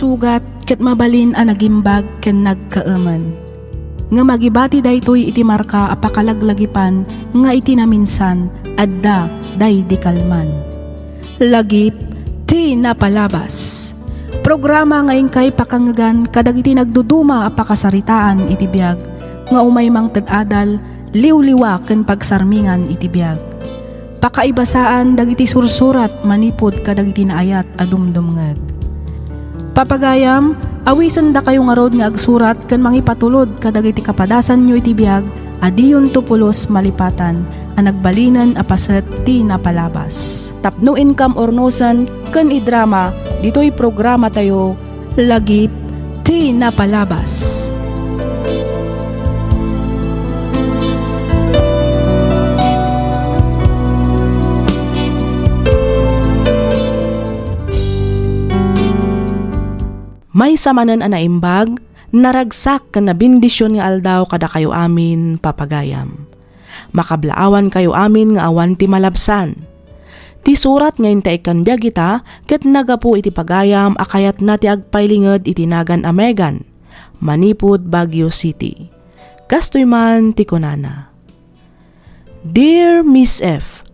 sugat ket mabalin a nagimbag ken nagkaaman. Nga magibati daytoy iti marka a pakalaglagipan nga iti naminsan adda day di kalman. Lagip ti napalabas. Programa nga ingkay pakangagan kadagiti nagduduma a pakasaritaan iti biag nga umaymang ted-adal liwliwa ken pagsarmingan iti biag. Pakaibasaan dagiti sursurat manipod kadagiti naayat a dumdumngeg. Papagayam, awisan da kayo nga rod nga agsurat ken mangipatulod kadagiti kapadasan nyo iti biag adiyon tupulos malipatan a nagbalinan a paset ti napalabas. Tapno income ornosan ken idrama ditoy programa tayo lagip ti napalabas. May samanan a naimbag, naragsak ka na bindisyon nga aldaw kada kayo amin papagayam. Makablaawan kayo amin nga awan ti malabsan. Ti surat nga intay kan biag ita, ket nagapu iti pagayam akayat na ti agpailinged iti nagan Amegan, manipud Baguio City. Kastoy man ti kunana. Dear Miss F,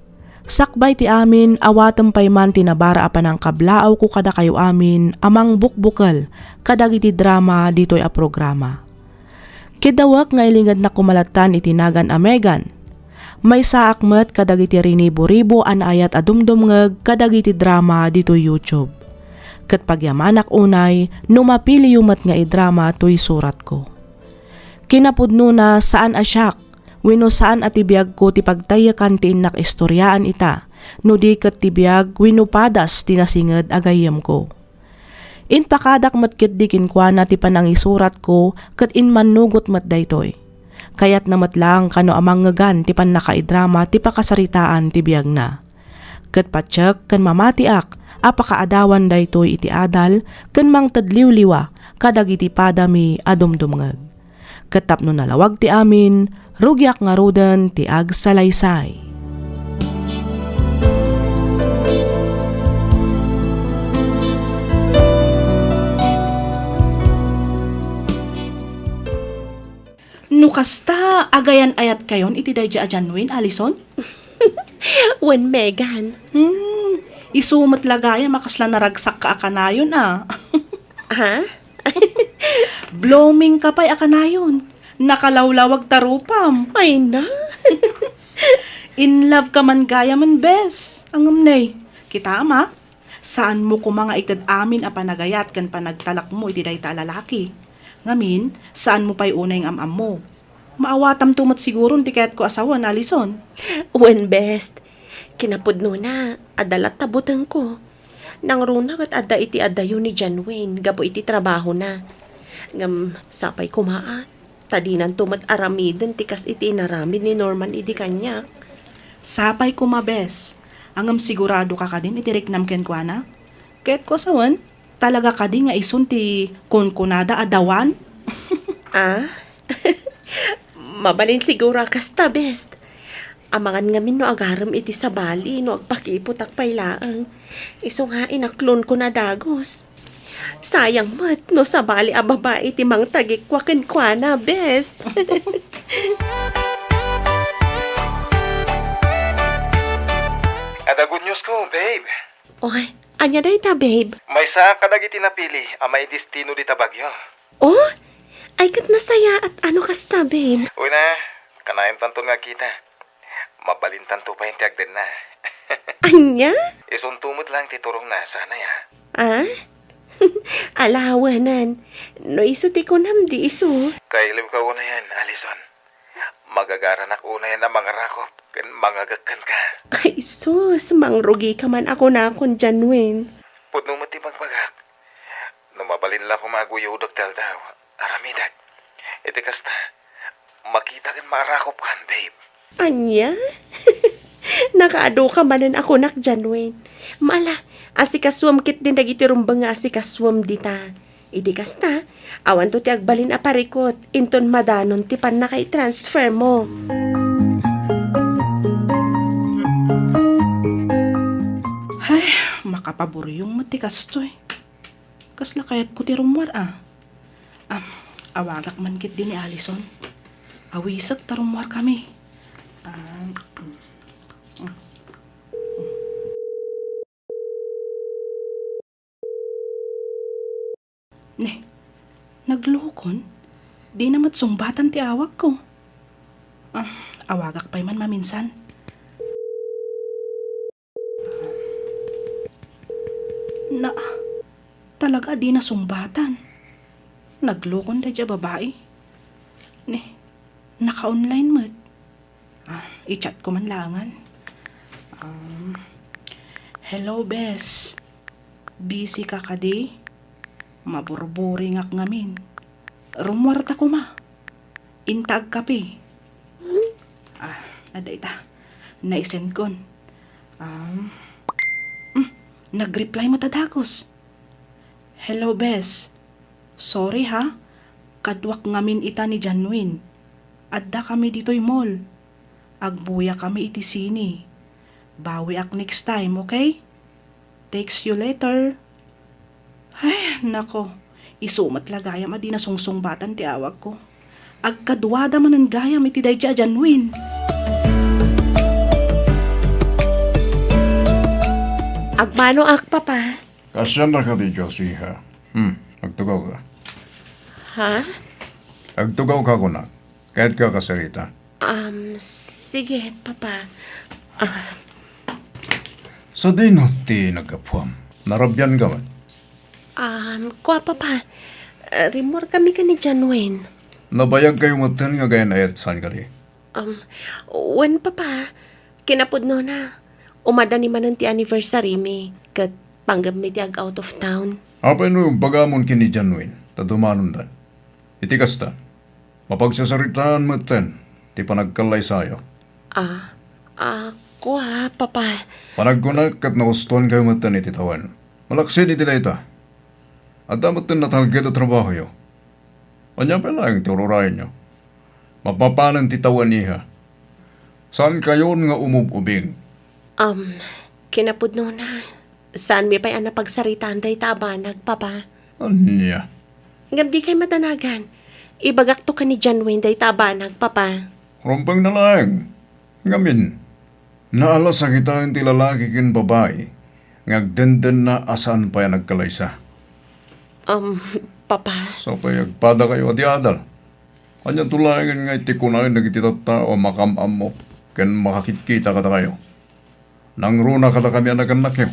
sakbay ti amin awatem pay man tinabara apan ang kablaaw ko kada kayo amin amang bukbukal kadag iti drama ditoy a programa. Kidawak nga ilingad na kumalatan iti nagan Amegan. May saak met kadag iti rinibo-ribo an ayat adumdumngeg kadag iti drama ditoy YouTube. Ket pagyamanak unay numapili yumet nga idrama toy surat ko. Kinapudno na saan asyak wenno saan at tibiyag ko ti pagtayakan ti innak istoryaan ita, no di ket tibiyag wenno padas tinasinged agayem ko. Inpakadak matkit dikin kwa na ti panangisurat ko ket inmanugot mat daytoy. Kayat namat lang kano amang ngagan ti pannakaidrama ti pakasaritaan ti biyag na. Ket patsek ken mamatiak apakaadawan daytoy iti adal ken mangtadliwliwa kadag iti padami adumdumngeg. Ket tapno nalawag ti amin rugyak nga roden ti agsalaysay. Nukasta agayan ayat kayon iti dayja a Janwin, Alison? When Megan. Isumot lagaya makasla naragsak ka akanayon Ha? Blooming ka pa'y akanayon. Nakalawlawag tarupam. Ay na. In love ka man gaya man bes. Ang umnay. Kita ama, saan mo ko mga itad amin a panagayat kan panagtalak mo iti dayta lalaki. Ngamin, saan mo pa'y unay ang amam mo. Maawatam tumat siguro ti kayat ko asawa na Alison. When best. Kinapudno na, adalat tabutan ko. Nang runag at ada iti adayo ni John Wayne, gabo iti trabaho na. Sapay kumaat. Tadinan tumat aramiden tikas iti inaramid ni Norman idi kanya. Sapay kumabes. Angam sigurado ka din iti riknam ken kwa na. Kayat ko asawan, talaga ka din nga isun ti kunkunada adawan. Mabalin siguro kasta best. Amangan ngamin no agaram iti sabali no agpakiputak paylaang. Iso nga inaklon ko na dagos. Sayang mat no sabali a babae iti mang tagikwaken kwa na best. Ada good news ko, babe. Oy, anya day ta babe? May sa kadag iti napili, may destino di Tabagyo. Oh, ay kat nasaya at ano kasta babe? Uy na, kanayin tanto nga kita. Mabalin tanto pa yung tiagden na. Anya? Isuntumot lang titurong na, sana ya. Alawanan. No iso ti ko nam di iso. Kailiw ka una yan, Alison. Magagaranak una yan na mga rakop, kan mangagakan ka. Ay sus, mangrugi ka man ako na akong Janwin. Pudno mo ti magpagak. Numabalin lang kumaguyudok tel daw. Aramidak. Iti kasta, makita kan marakop kan, babe. Anya? Nakaado ka manan ako nak Janwin. Mala, asikaswam kit din dagiti rumbang nga asikaswam dita. Idi kasta, awan to ti agbalin aparikot, inton madanon ti pan na kay transfer mo. Ay, makapaboryong matikas to eh. Kasla kayat ko ti rumwar awagak man kit din ni Allison. Awisag ta rumwar kami. Ne, naglukon? Di namat sungbatan ti awag ko. Awagak pa'y man maminsan. Na, talaga di na sungbatan. Naglukon da dya babae. Ne, naka-online mat. I-chat ko man langan. Hello, Bes. Busy ka kadi? Maburburi ngak ngamin. Rumwarta ko ma. Intag kape. Ada ita. Naisend kon. Nag-reply mo tadakos. Hello, Bes. Sorry ha. Kadwak ngamin ita ni Janwin. Adda kami dito'y mall. Agbuya kami iti sini. Bawi ak next time, okay? Text you later. Ay, nako. Isumat lagayam adi na sungsung-batan ti awag ko. Agkadwada man ang gayam iti dayja Janwin. Agmano ak, Papa? Kasyan na ka di Josiha. Agtugaw ka. Ha? Agtugaw ka ko na. Kahit ka kasarita. Sige, Papa. Sa di no ti nagkapuam. Narabyan ka man. Kwa, Papa. Rimor kami ka ni Janwin. Nabayag kayo matan nga gayan ayat saan ka di. Wen, Papa. Kinapod no na. Umada ni manan ti anniversary mi. Kat panggap mi ti ag out of town. Apay no yung pagamon kini Janwin. Tadumanon dan. Iti kasta. Mapagsasaritaan matan. Ti panagkalay sayo. Kwa, Papa. Panagkunak kat nauston kayo matan iti tawan. Malaksin iti layta. At damat din natalagit o trabaho yo. Anya pa lang ti ururayan nyo. Mapapanan ti tawan niya. Saan kayon nga umububing? Kinapod no na. Saan mi pa'y napagsaritaan day tabanag, Papa? Anya? Ngam di kay matanagan. Ibagak to ka ni Janwin day tabanag, Papa. Rumpang na lang. Ngamin, naalas sa kita ti lalaki kin babae. Ngagdenden na asan pa yan nagkalaysa. Papa. So payagpada kayo ati adal. Kanya tulayan nga iti kunain nagititata o makamam mo. Ken makakikita kata kayo. Nangruna kata kami anagan kayo.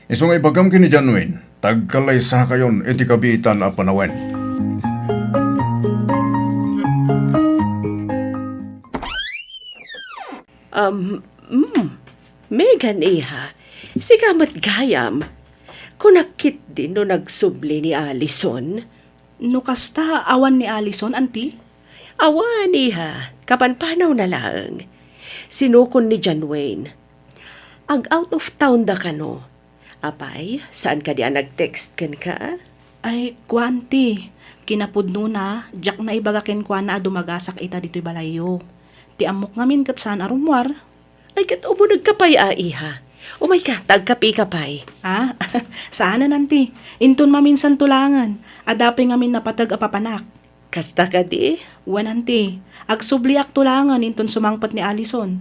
Isong ibagam kini Janwin, tagkalaysa kayon iti kabitan a panawen. Megan iha, sigamat gayam. Kunakit din no nagsubli ni Allison. No kasta awan ni Allison, anti? Awan iha, kapanpanaw na lang. Sinukon ni John Wayne. Ag out of town da ka no. Apay, saan ka diyan nag-text kan ka? Ay, kwanti. Kinapudno na, jak na ibagakin kwa na dumagasak ita dito'y balayo. Ti amok ngamin kat saan arumwar. Ay, kat umo nagkapay iha. Umay ka, tagkapi kapay. Saan na nanti? Inton maminsan tulangan. Adapi ngamin napatag apapanak. Kasta ka di? Wan nanti, agsubliak tulangan inton sumangpat ni Allison.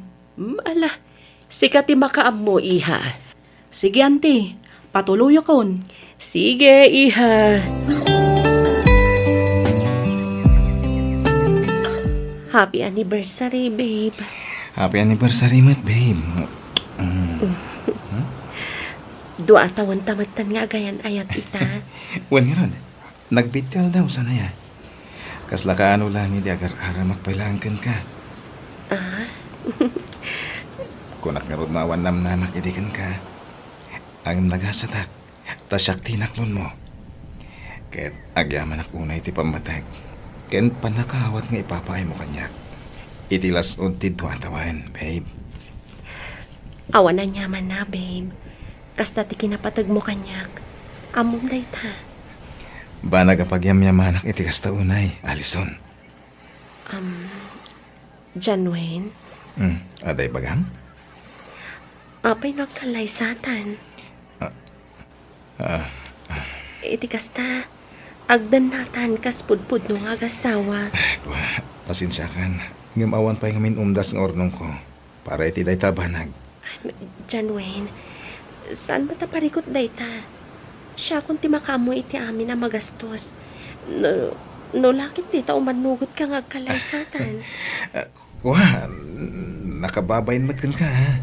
Ala, sikati makaam mo iha. Sige anti, patuloy kon. Sige iha. Happy anniversary, babe. Happy anniversary, mat, babe. Dua tawan tamatan nga agayan ayat ita. Wan nga ron, nagbitel daw sana ya. Kasla ka ano lang, hindi agar aramak pailangkan ka. Kunak nga ron mawan namnamak idikan ka. Ang nagasatak, tasyak tinaklon mo. Ket agyaman ak unay ti pamatag. Ken panakawat nga ipapay mo kanya. Itilas untid tuwatawan, babe. Awan na nyaman na, babe. Kasta ti kinapatag mo kanyak. Among dayta. Ba nagapagyamyamanak iti kasta unay, Allison? John Wayne, Aday bagang? apay nagkalay satan. iti kasta, agdan natan kas pudpud no nga gasawa. Kuha, pasensya kan. Ngamawan pa yung umdas ng ornong ko. Para iti day tabanag. John Wayne, saan ba ta parikot dayta? Siya kung ti makamo iti amin na magastos. No lakit dita umanugot ka nga kalaysatan. Kuha, nakababayin matkan ka ha.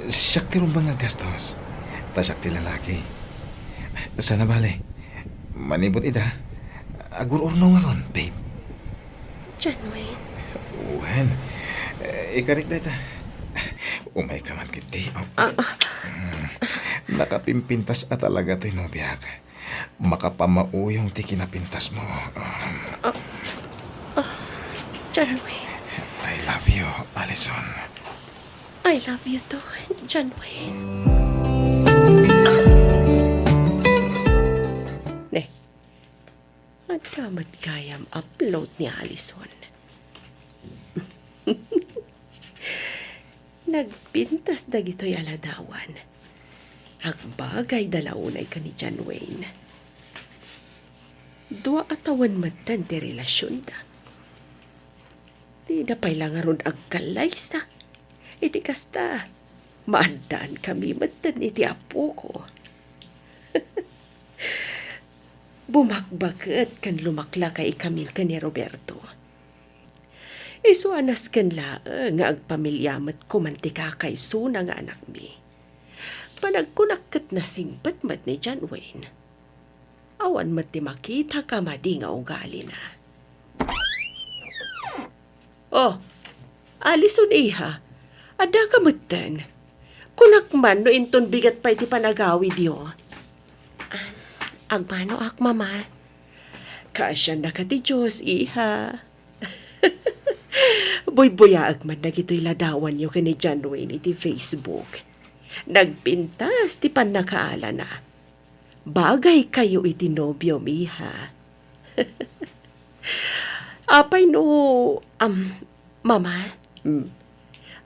Siyak ti rumbang nga gastos. Tasak ti lalaki. Sana bale. Manibot ida. Agur ornong akon, babe. John Wayne, Uwan, ikarik na ita. Umay ka man kiti. Nakapimpintas at talaga to'y nobiyak. Makapamauyong ti kinapintas mo. John Wayne, I love you, Allison. I love you too, John Wayne. Ne, at kamat kayam upload ni Allison. Nagpintas na gito'y aladawan. Agbagay dalaunay ka ni John Wayne. Dua atawan matan ti relasyon da. Di na pailangaron agkalaysa. Iti kasta, maandaan kami matan iti apo ko. Bumakbaket kan lumakla kay kami ka ni Roberto. Isuanas kan la nga agpamilyamat ko mantika kay Suna nga anak mi. Panagkunakkat na singpat mat ni John Wayne. Awan mat ti makita ka madi nga ugali na. Oh, Allison iha, ada ka matan. Kunakman no inton bigat pa iti panagawi diyo. Agmano ak mama. Kasya na ka ti Diyos iha. Buy-buyaag man na gito'y ladawan nyo ka ni John Wayne iti Facebook. Nagpintas ti panakaala na. Bagay kayo iti nobyo, miha. Apay no, mama,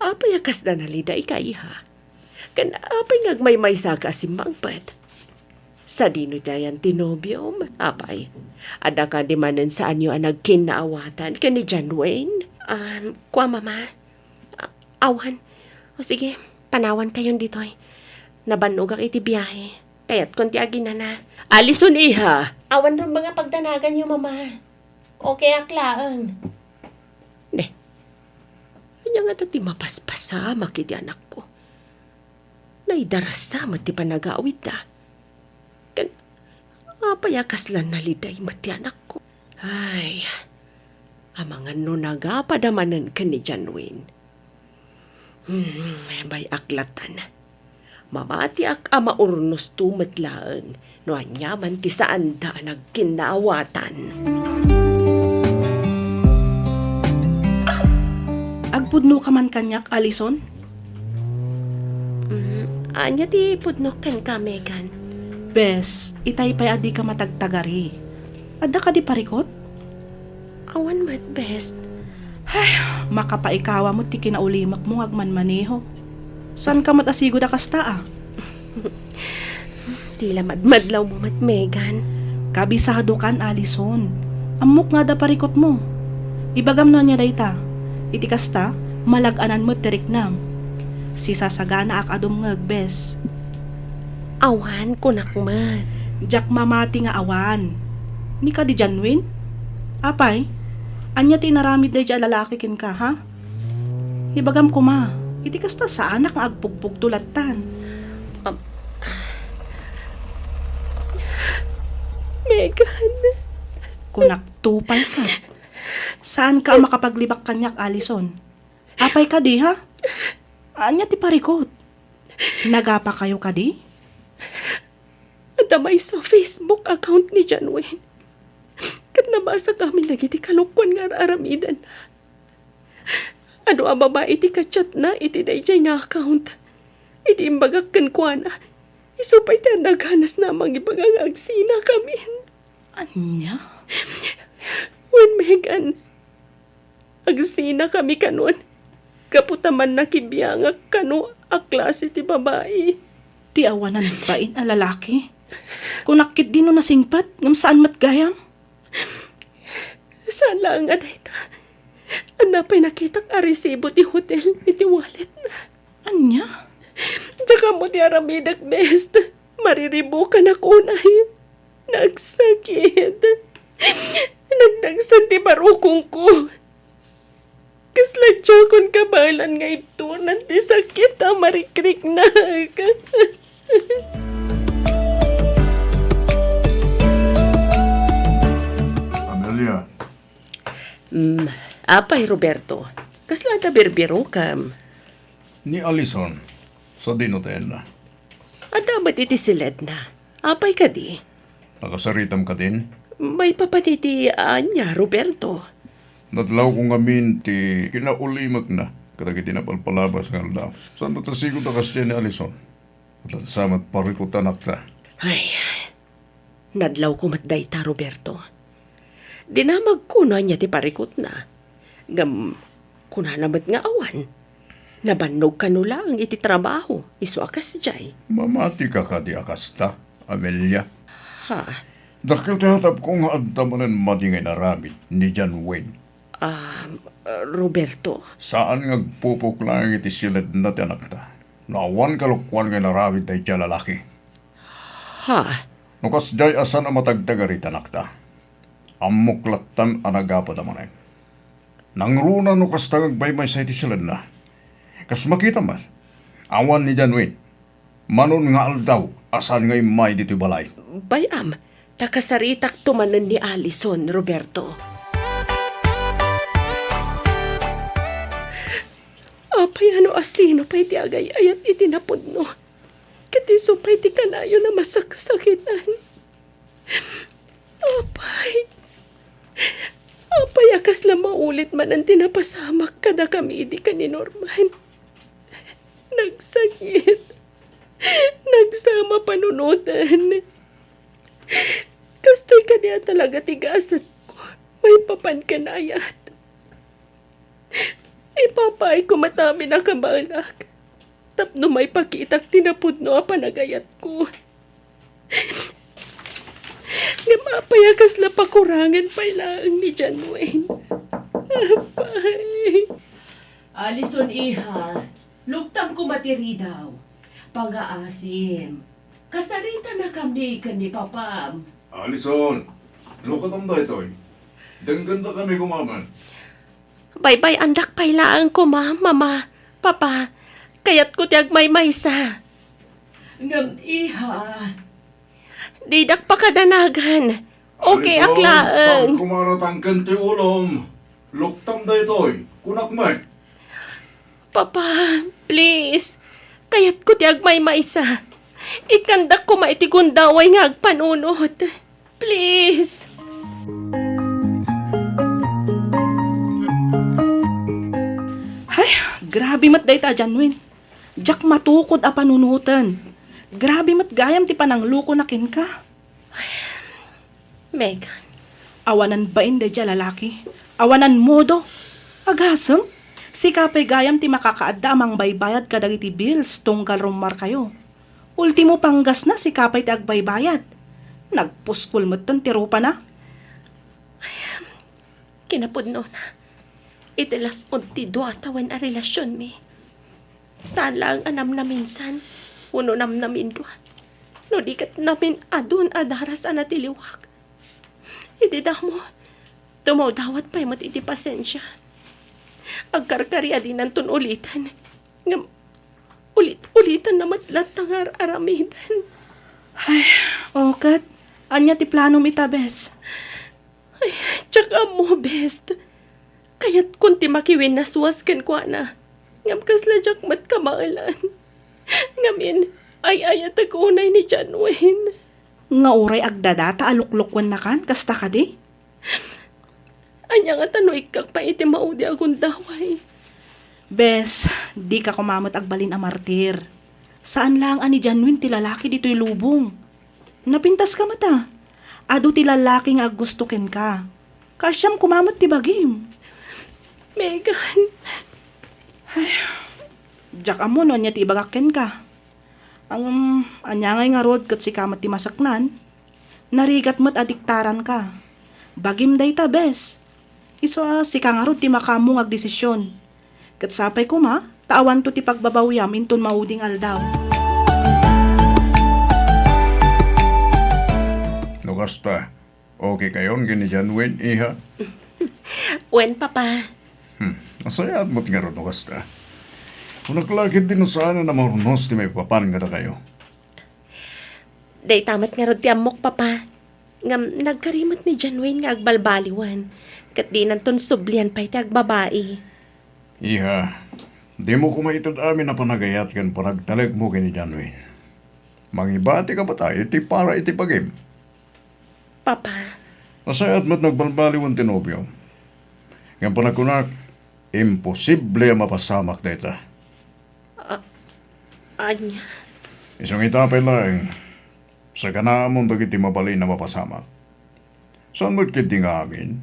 apay akas na nalida ikaiha. Kan apay ngagmay-may saka simbangpat. Sa dino dayan tinobyo, apay. Ada ka di manan saan nyo ang nagkinaawatan ka ni John Wayne? Kwa mama. Awan. O sige, panawan kayon dito'y. Nabanog ak iti biyahe. Kaya't konti agin na. Allison iha! Awan rin mga pagdanagan nyo, mama. Okay aklaang. Ne. Kanya nga tati mapaspasa makiti anak ko. Naidarasa mati panagawid da. Kan, apayakas lang naliday mati anak ko. Ay, amangan no nagapadamanan ka ni John Wayne. Bay aklatan. Mamati ak ama urnos tumatlaan no anyaman ti saan da nagkinawatan. Agpudno ka man kanyak, Allison? Anya ti pudnok kan ka, Megan. Bes, itay pa'y adi ka matagtagari. Ada ka di parikot? Awan mat best. Makapaikawa mo ti kinaulimak mo agman maneho. San ka matasigo da kasta ah? Tila madmadlaw mo mat, Megan. Kabisado kan, Allison. Amok nga da parikot mo. Ibagam na niya dayta. Iti kasta, malaganan mo tiriknam. Si sasagana ak adom ngag, bes. Awan kunak mat. Jak mamati nga awan. Ni ka di John Wayne? Apay, anya ti naramid day dya lalaki kin ka, ha? Ibagam ko ma, iti kasta sa anak nga agpugpug tulatan. Megan. Kunak tupay ka. Saan ka makapaglibak kanyak, Allison? Apay ka di, ha? Anya ti parikot. Nagapa kayo ka di? Damay sa Facebook account ni John Wayne. Kat nabasa kami nagiti kalungkwan nga aramidan na. Ano ang babae iti kachat na iti dayjay nga account. Iti imbagak kankwa na. Isupay tayo naghanas na mga ibagagsina kami. Anya? When Megan, agsina kami kanon. Kaputaman na kibiyangak kano a klase ti babae. Ti awanan bain a lalaki. Kunakit din no nasingpat, ngam saan matgayam? Saan lang nga dayta? Anapay nakita ka resibo ti hotel, iti wallet na. Anya? Tsaka mo ti aramidak best. Mariribo ka na kunay. Nagsakit. Nagdagsan ti barukong ko. Kasladya kon kabalan nga ito nanti sakit ang marikrik na. Amelia, Apay Roberto, kaslada birbiro kam. ni Alison, sa dinotel na. Ada ba iti silid na? Apay ka di? Nakasaritam ka din? May papatiti anya, Roberto. Nadlaw ko ngamin ti kinaulimag na kadagi tinapalpalabas nga daw. Saan ba tasigo ta kasya ni Alison? At samat parikutan akta. Ay, nadlaw ko matday ta, Roberto. Dinamag ko na niya ti parikot na. Ngam, kuna namat nga awan. Nabannog ka no lang iti trabaho. Iso akas jay. Mamati ka ka di akasta, Amelia. Ha? Dakil tihatap ko nga adtamanan madingay na ramid ni John Wayne. Roberto. Saan nga pupuk lang iti silid na ti anak ta? Naawan kalukwan nga naramid tayo tiya lalaki. Ha? Nukas jay asan ang matagtagarit anak ta. Amuklatan anagapad amanin. Nangruna nukas tagagbaymay sa iti silid na. Kas makita man, awan ni John Wayne. Manon nga aldaw, asan nga imay dito balay. Bayam, takasaritak tumanan ni Alison, Roberto. Apay ano asino pa'y ti agay ayat itinapod no. Katiso pa'y ti kanayo na masaksakitan. Apay. Apay akas lang maulit man ang tinapasamak kada kami di ka ni Norman. Nagsakit. Nagsama panunutan. Kastoy ka niya talaga tigasat ko. May papankanayat. Ipapay ko matami na kabalak. Tapno may pakitak tinapod no panagayat ko. Nga mapayakas na pakurangan pa ilang ni John Wayne. Apay. Alison iha, lugtam ko matiri daw. Pag-aasim. Kasarita na kami ni Papam. Alison, lukatam da ito eh. Dangganda kami kumaman. Bye-bye andak pailaan ko mama, papa. Kayat ko tiyag may maysa. Ngam iha. Didak pa kadanagan. Okay, aklaang. Kumaratangkan ti ulom. Luktam da ito eh. Kunak man. Papa, please. Kayat ko tiyag may maysa. Ikandak ko maitigundaway nga agpanunod. Please. Ay, grabe mat day ta, Janwin. Jak matukod a panunutan. Grabe mat gayam ti panangluko na kin ka. Megan, Awanan ba inde dya lalaki? Awanan modo? Agasem? Si kapay gayam ti makakaadda amang baybayad kadagiti bills tunggal rumar kayo. Ultimo panggas na si kapay ti agbaybayad. Nagpuskul mo't ti rupa na. kinapudno na. Itilas unti duatawan a relasyon mi. Saan lang anam na minsan, uno nam namin duat. No dikat namin adun adaras anatiliwak. Iti mo, tumaw dawat pa'y matiti pasensya. Agkarkarya din nantun ulitan. Ngam, ulitan na matlat tangar aramidan. Ay, okat. Anya ti plano mi ta, bes. Tsaka mo, best. Kaya't kunti makiwin na suwaskan ko na. Ngam kasla mat kamaalan. Ngamin, ay ayat agunay ni John Wayne. Nga uray agdadata aluklukwan na kan, kasta ka di? Anya nga tanoy kak pa iti maudi agun daway. Bes, di ka kumamot agbalin a martir. Saan lang ani Janwin ti lalaki dito'y lubong? Napintas ka mata. Ado ti lalaki nga gusto ken ka. Kasyam kumamot ti bagim. Megan, Diyak amo no niya ti ibagakken ka. Ang anyangay nga rod kat si kamat ti masaknan, narigat mo't adiktaran ka. Bagim day ta, bes. Iso si ka nga rod ti makamong agdesisyon. Kat sapay ko ma, taawan to ti pagbabawyam inton mauding aldaw. No kasta, okay kayon gini Janwin, iha? Wen, papa. Asayat mo't nga ron no kasta. Kung naglakit din no sana na marunos ti may papan nga da kayo. Day tamat nga rod ti amok, papa. Ngam nagkarimot ni John Wayne nga agbalbaliwan. Kat di nanton sublian pa iti agbabae. Iha, di mo kumaitad amin na panagayat kan panagtalag mo kini Janwin. Mangibati ka ba tayo, iti para iti pagim. Papa, Asayat mo't nagbalbaliwan tinobyo. Ngayon panakunak, imposible mapasamak data. anya. Isang itapay lang, sa kanamon dagiti mabalin na mapasamak. Saan mo't kiti nga amin?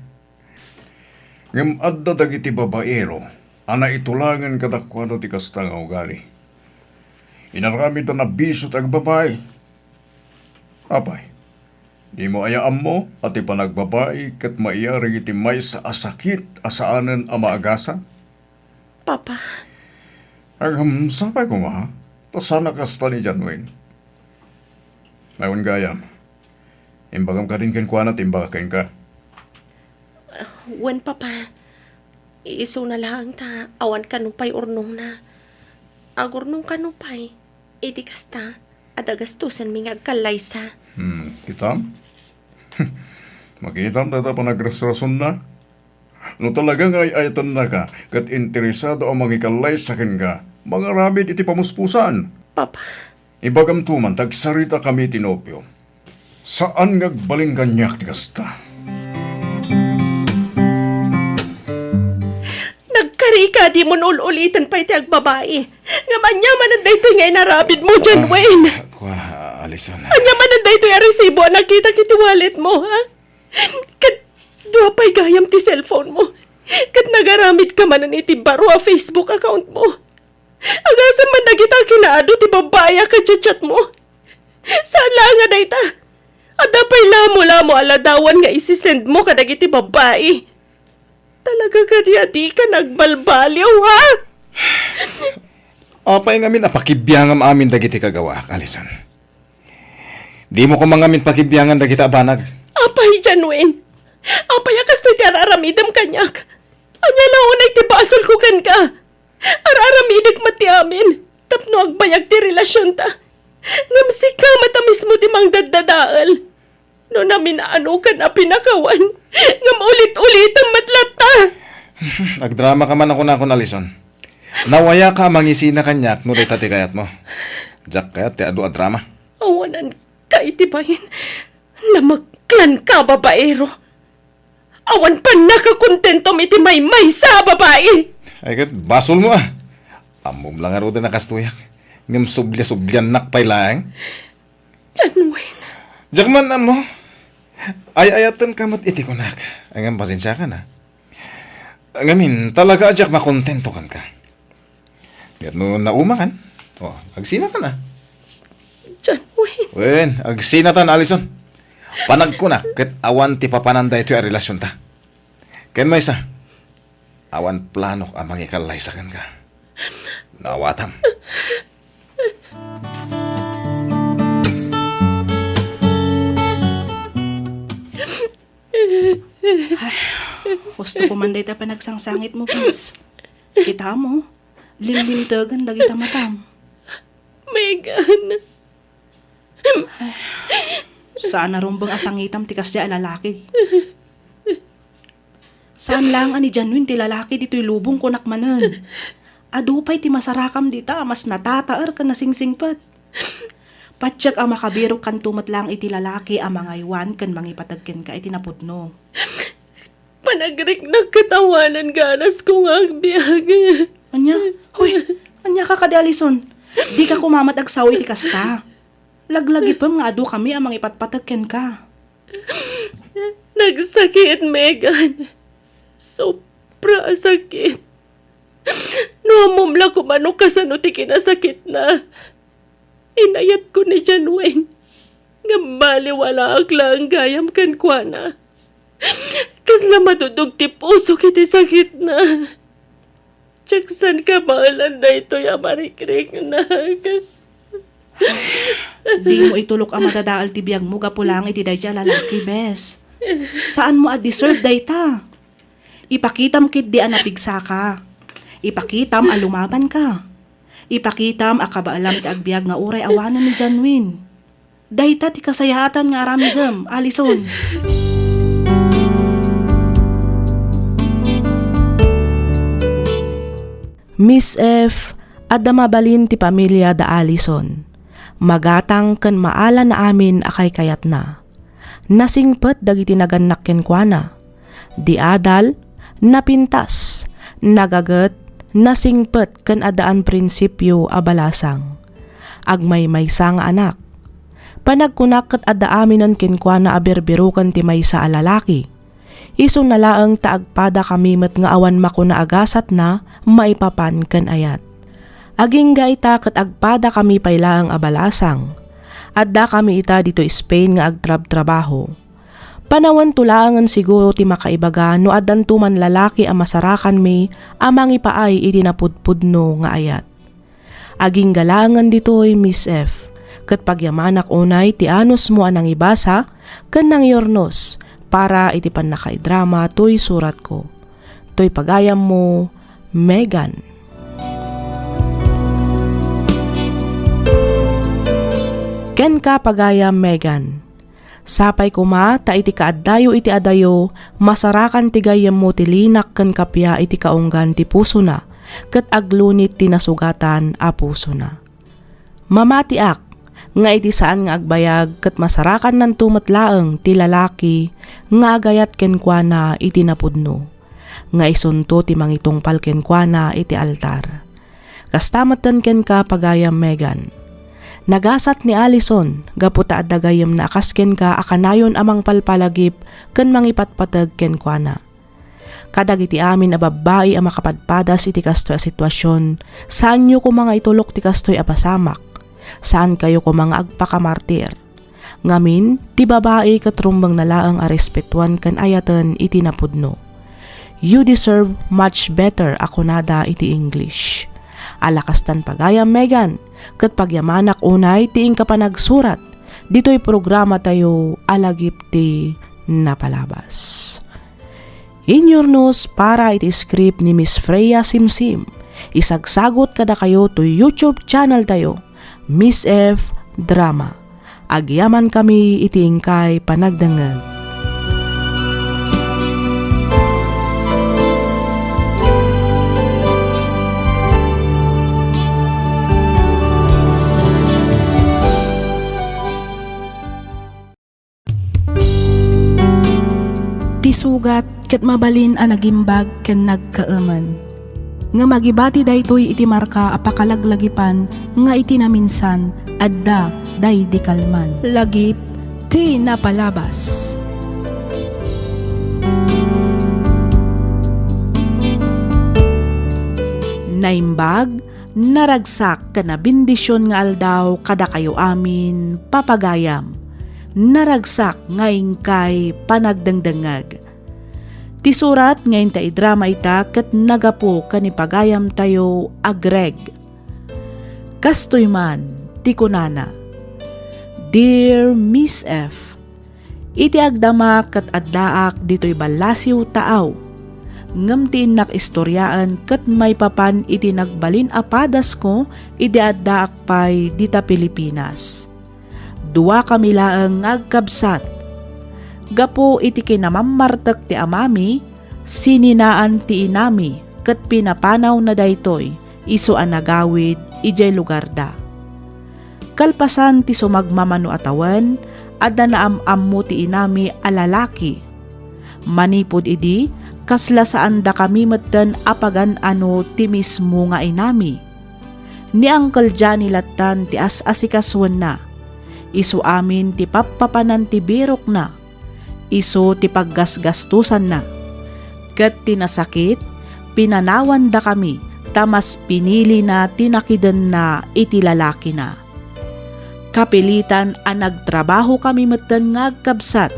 Ngam adda dagiti babaero, ana itulangan kadakwano ti kasta nga ugali. Inarami ta na bisot ag babae. Apay, di mo ayaam mo at ipanagbabae kat maiyari iti may sa asakit asaanan ang maagasan? Papa, Sapay ko nga, sana kasta ni Janwin. Ngayon gayam, imbagam ka din kenkwana at imbaga ken ka. wen, papa. Iso na lang ta, awan kanupay urnong na. Agurnong kanupay, iti kasta, adagastusan mi nga agkalaysa. Kitam? Makitam na pa nagrasrason na? No talagang ay ayatan na ka, kat interesado ang mangikalay sa ken ka, mga rabid iti pamuspusan. Papa, Ibagam tuman, tagsarita kami tinopyo. Saan ngagbaling kanyak ti kasta? nagkarika di mo ulitan pa iti agbabae. Nga manyaman ang daytoy nga inarabid mo, John Wayne. Kwa, Alison. Anyaman ang daytoy ang resibo ang nakita kiti wallet mo, ha? Kat duha pa'y gayam ti cellphone mo. Kat nagaramid ka man iti baro a Facebook account mo. Agasa man nagita kinaado ti babaya ka chat mo. Saan lang nga dayta? Ada pa'y lamo-lamo aladawan nga isisend mo kadag iti babae. Talaga ka di ka nagbalbaliw, ha? Apay ngamin apakibiyangam amin dagiti kagawa, Alison. Di mo ko mangamin pakibiyangan dagiti abanag. Apay, Janwin. Apay, akas to'y ti araramidam kanyak. Anya lang unay ti basol ko kan ka. Araramidig mati amin. Tapno agbayag ti relasyon ta. Ngam si ka mata mismo ti mang dadadaal. No namin ano ka na pinakawan. Ngam ulit-ulit ang matlata. Nagdrama ka man ako na Alison. Nawaya ka mangisina kanyak no dayta ti kayat mo. Jack kayat ti adu a drama. Awanan ka itibayin. Namaklan ka, babaero. Awan pa nakakontentom iti may sa babae. Ay kat, basol mo ah. Amom lang aro din nakastuyak. Ngam sublia-sublian nakpay lang. Janwin. Jack man mo. Ay-ayatan ka mat iti kunak. Ay ngam pasensya ka na. Ngamin, talaga Jack makontento kan ka. Gat no nauma kan. O, agsina ka na. Janwin. Wen, agsina tan Alison. Panag ko na, kat awan ti papananda ito yung relasyon ta. Ken may sa, awan plano ang mangikalay sa kan ka. Nawatam. Gusto ko man day ta panagsangsangit mo, please. Kita mo, limlimtagan dagita matam. Megan. Saan na rumbang asangitam ti kasya lalaki? Saan lang ani Janwin ti lalaki dito'y lubong kunak manan? Adupay ti masarakam dita, mas natataar ka na singsingpat. Patsyak ang makabiro kan tumat lang iti lalaki ang mga iwan kan mangipatagkin ka iti naputno. Panagrik na katawanan ganas ko nga agbiag. Anya? Hoy, anya ka kadi Alison? Di ka kumamat agsawi ti kasta. Laglagi pa nga adu kami ang mangipatpatagkin ka. Nagsakit, Megan. Sobra sakit. No, mumla ko manok kasano ti kinasakit na. Inayat ko ni John Wayne. Nga baliwala lang gayam kan kwa na. Kasla madudog ti puso kiti sakit na. Tiyaksan ka maalan na ito yung marikrik na. Di mo itulok ang madadaal ti biyag mo, gapulang iti day lalaki, bes. Saan mo deserve day ta? Ipakitam kit di anapigsa ka. Ipakitam alumaban ka. Ipakitam akabaalam ti agbyag nga uray awanan ni John Wayne. Day ta ti kasayatan nga aramidem, Alison. Miss F, adda mabalin ti pamilya da Alison. Magatang ken maala na amin akay kayat na. Nasingpet dagiti naganak ken kuana. Di adal, napintas, nagaget, nasingpet ken adaan prinsipyo abalasang. Agmay maysa nga anak. Panagkunak ket adda aminan ken kuana aberberuken ti maysa a lalaki. Isu nalaeng taagpada kami met nga awan makuna agasat na maipapan ken ayat. Aging gaita ket agpada kami paylaang abalasang. Adda kami ita dito Spain nga agtrab-trabaho. Panawan tulaangan siguro ti makaibaga no addan tuman lalaki a masarakan mi amang ipaay iti napudpudno nga ayat. Aging galangan ditoy Miss F. Ket pagyamanak unay ti anos mo anang ibasa ken nang yornos para iti panakaidrama toy surat ko. Toy pagayam mo, Megan. Ken ka pagayam, Megan. Sapay kuma ta iti kaaddayo iti adayo, masarakan ti gayam mo ti linak ken kapya iti kaunggan ti puso na, ket aglunit ti nasugatan a puso na. Mamatiak, nga iti saan nga agbayag ket masarakan nan tumetlaeng ti lalaki nga agayat kenkwana iti napudno nga isunto ti mangitungpal kenkwana iti altar. Kastamatan ken ka pagayam, Megan. Nagasat ni Alison gaputa adda gayem na akasken ka akanayon amang palpalagip ken mangipatpateg kenkwana. Kadag iti amin a babae a makapadpadas iti kastoy a sitwasyon, saan nyo ko mga itulok ti kastoy a pasamak? Saan kayo ko mga agpakamartir? Ngamin, ti babae katrumbang nalaang a respetuan kan ayatan iti napudno. You deserve much better ako nada iti English. Alakastan pagayam, Megan, ket pagyamanak unay tiing ka pa nagsurat. Dito'y programa tayo alagip ti napalabas. In your news para iti script ni Miss Freya Simsim. Isagsagot kada kayo to YouTube channel tayo. Miss F. Drama. Agyaman kami itiingkay panagdangag. Tisugat ket mabalin a nagimbag ken nagkaaman. Nga magibati daytoy iti marka apakalaglagipan nga iti naminsan adda day di kalman. Lagip ti napalabas. Naimbag, naragsak ka na bendisyon nga aldaw kada kayo amin papagayam. Naragsak ngayon kay panagdangdangag. Ti surat ngayon ta idrama ita ket nagapo kanipagayam tayo agreg. Kastoy man, ti kunana. Dear Miss F, iti agdama ket addaak dito'y balasiw taaw. Ngem ti inak istoryaan ket may papan iti nagbalin apadas ko iti addaak pay dita Pilipinas. Dua kami laeng agkabsat. Gapo iti kinamammartek ti amami, sininaan ti inami, ket pinapanaw na daytoy, isu a nagawid, ijay lugar da. Kalpasan ti sumagmamano atawan, adda na am-ammo ti inami alalaki. Manipod idi, kasla saan da kami metten apagan ano ti mismo nga inami. Ni Uncle Johnny latan ti as-asikaswan na, isu amin ti papapanan ti birok na, iso ti paggasgastusan na. Ket tinasakit, pinanawan da kami, tamas pinili na tinakiden na iti lalaki na. Kapilitan ang nagtrabaho kami matan ngagkabsat.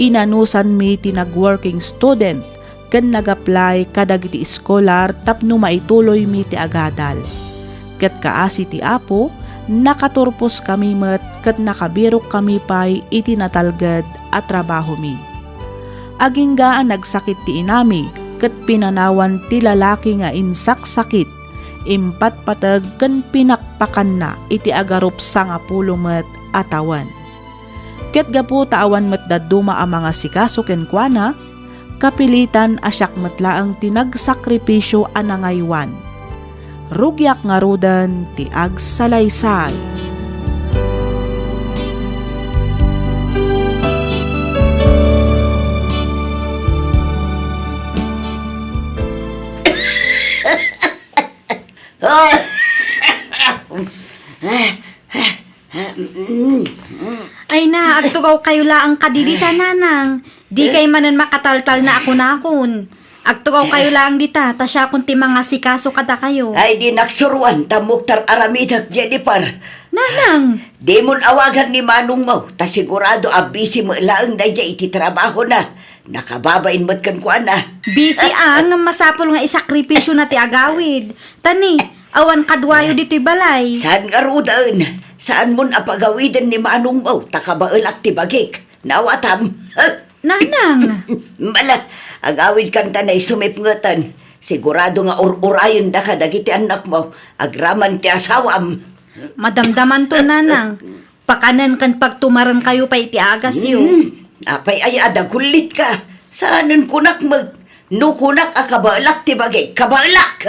Inanusan mi tinag-working student ken nag-apply kadag iti scholar tapno maituloy mi ti agadal. Ket kaasi ti Apo, nakaturpos kami met ket nakabirok kami pay iti natalged at trabaho mi. Aginggaan nagsakit ti inami ket pinanawan ti lalaki nga insak-sakit. Impat patag ken pinakpakan na iti agarup sa nga pulo met atawan. Ket gapu taawan met daduma ang mga sikaso ken kuana, kapilitan asyak metlaang tinagsakripisyo anangaywan. Rugyak nga rudan ti agsalaysay. Ay na, agtugaw kayo laang kadidita nanang. Di kay manan makataltal na ako nakon. Agtugaw kayo laang dita, tasya kun ti mga sikaso kada kayo. Ay di naksuruan tamuktar aramidak Jennifer. Nanang, Di mon awagan ni Manong mo, ta sigurado abisi mo laang dadya iti trabaho na. Nakababain mo't kan kuan na. busy ang masapol nga isakripisyo na ti agawid. Tani, awan kadwayo dito'y balay. Saan nga rudan? Saan mon apagawidan ni Manong mo, takabaelak ti bagik. Nawatam. Nanang, Mala, agawid kanta na isumipngetan. Sigurado nga urayon da ka dagiti anak mo, agraman ti asawam. madamdaman to nanang. Pakanan kan pagtumaran kayo pa iti agas yo. Apay ay adagulit ka. Saanan kunak mag... No kunak akabalak ti bagay. Kabalak!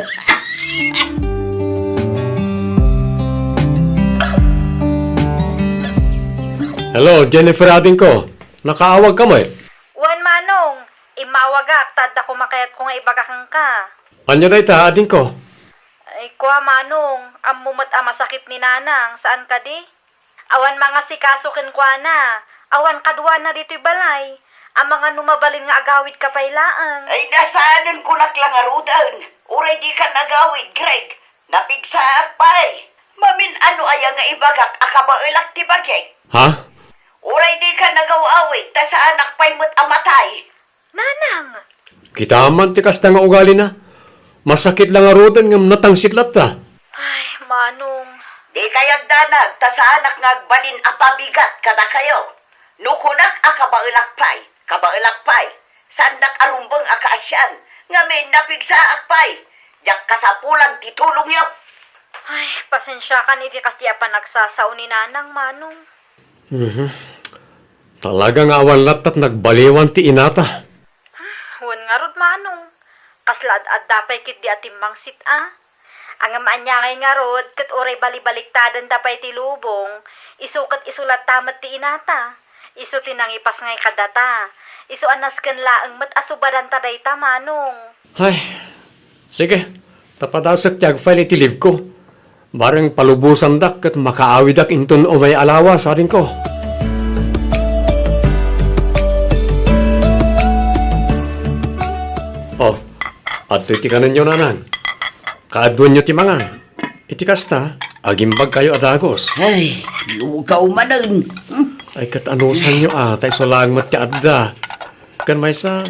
Hello, Jennifer ading ko. Nakaawag ka mo eh. Wan manong, imawagak, tadda ko makayat ko nga ibagakang ka. Anya day ta ading ko? Ay, kuha manong, amumat masakit ni nanang, saan ka di? Awan mga sikasukin kuha na, awan kadwa na dito'y balay, ang mga numabalin nga agawid kapaylaan. Ay nasaanan kunak lang arudan. Uray di ka nagawid, Greg. Napigsaak pa'y. Mamin ano aya nga ibagak akabaelak ti bagay. Ha? Uray di ka nagawawid, ta sa anak pa'y mo't amatay. Nanang, Kita man ti kasta nga ugali na. Masakit lang arudan nga natangsiklat ta. ay manong, Di kayag danag, ta sa anak ngagbalin apabigat kada kayo. Nukunak akabaelak pa'y. Kabaelak pa'y. Sandak arumbang akaasyan. Nga may napigsaak pa'y. Diyak kasapulan titulong yo. ay pasensya ka ni di kasi pa nagsasao ni nanang manong. Talaga nga awan latat nagbaliwan ti inata. Huwag nga rod manong, kaslad at dapay kit di atimbang sit Ang maanyangay nga rod, kat oray balibaliktadan dapay ti lubong, isukat isulat tamat ti inata. Isu tinangipas ngay kadata. Isu anas kan laang mat asubadan taday ta manong. Ay, sige. Tapadasak ti agfile iti live ko. Bareng palubusan dak at makaawidak inton o may alawas ading ko. Oh, ato iti kanan nyo nanan. Kaadwan nyo ti mangan. Iti kasta, agimbag kayo adagos. Ay, lugaw manan. Ay katanusan nyo tay so lang mat ti adda. Kan may sa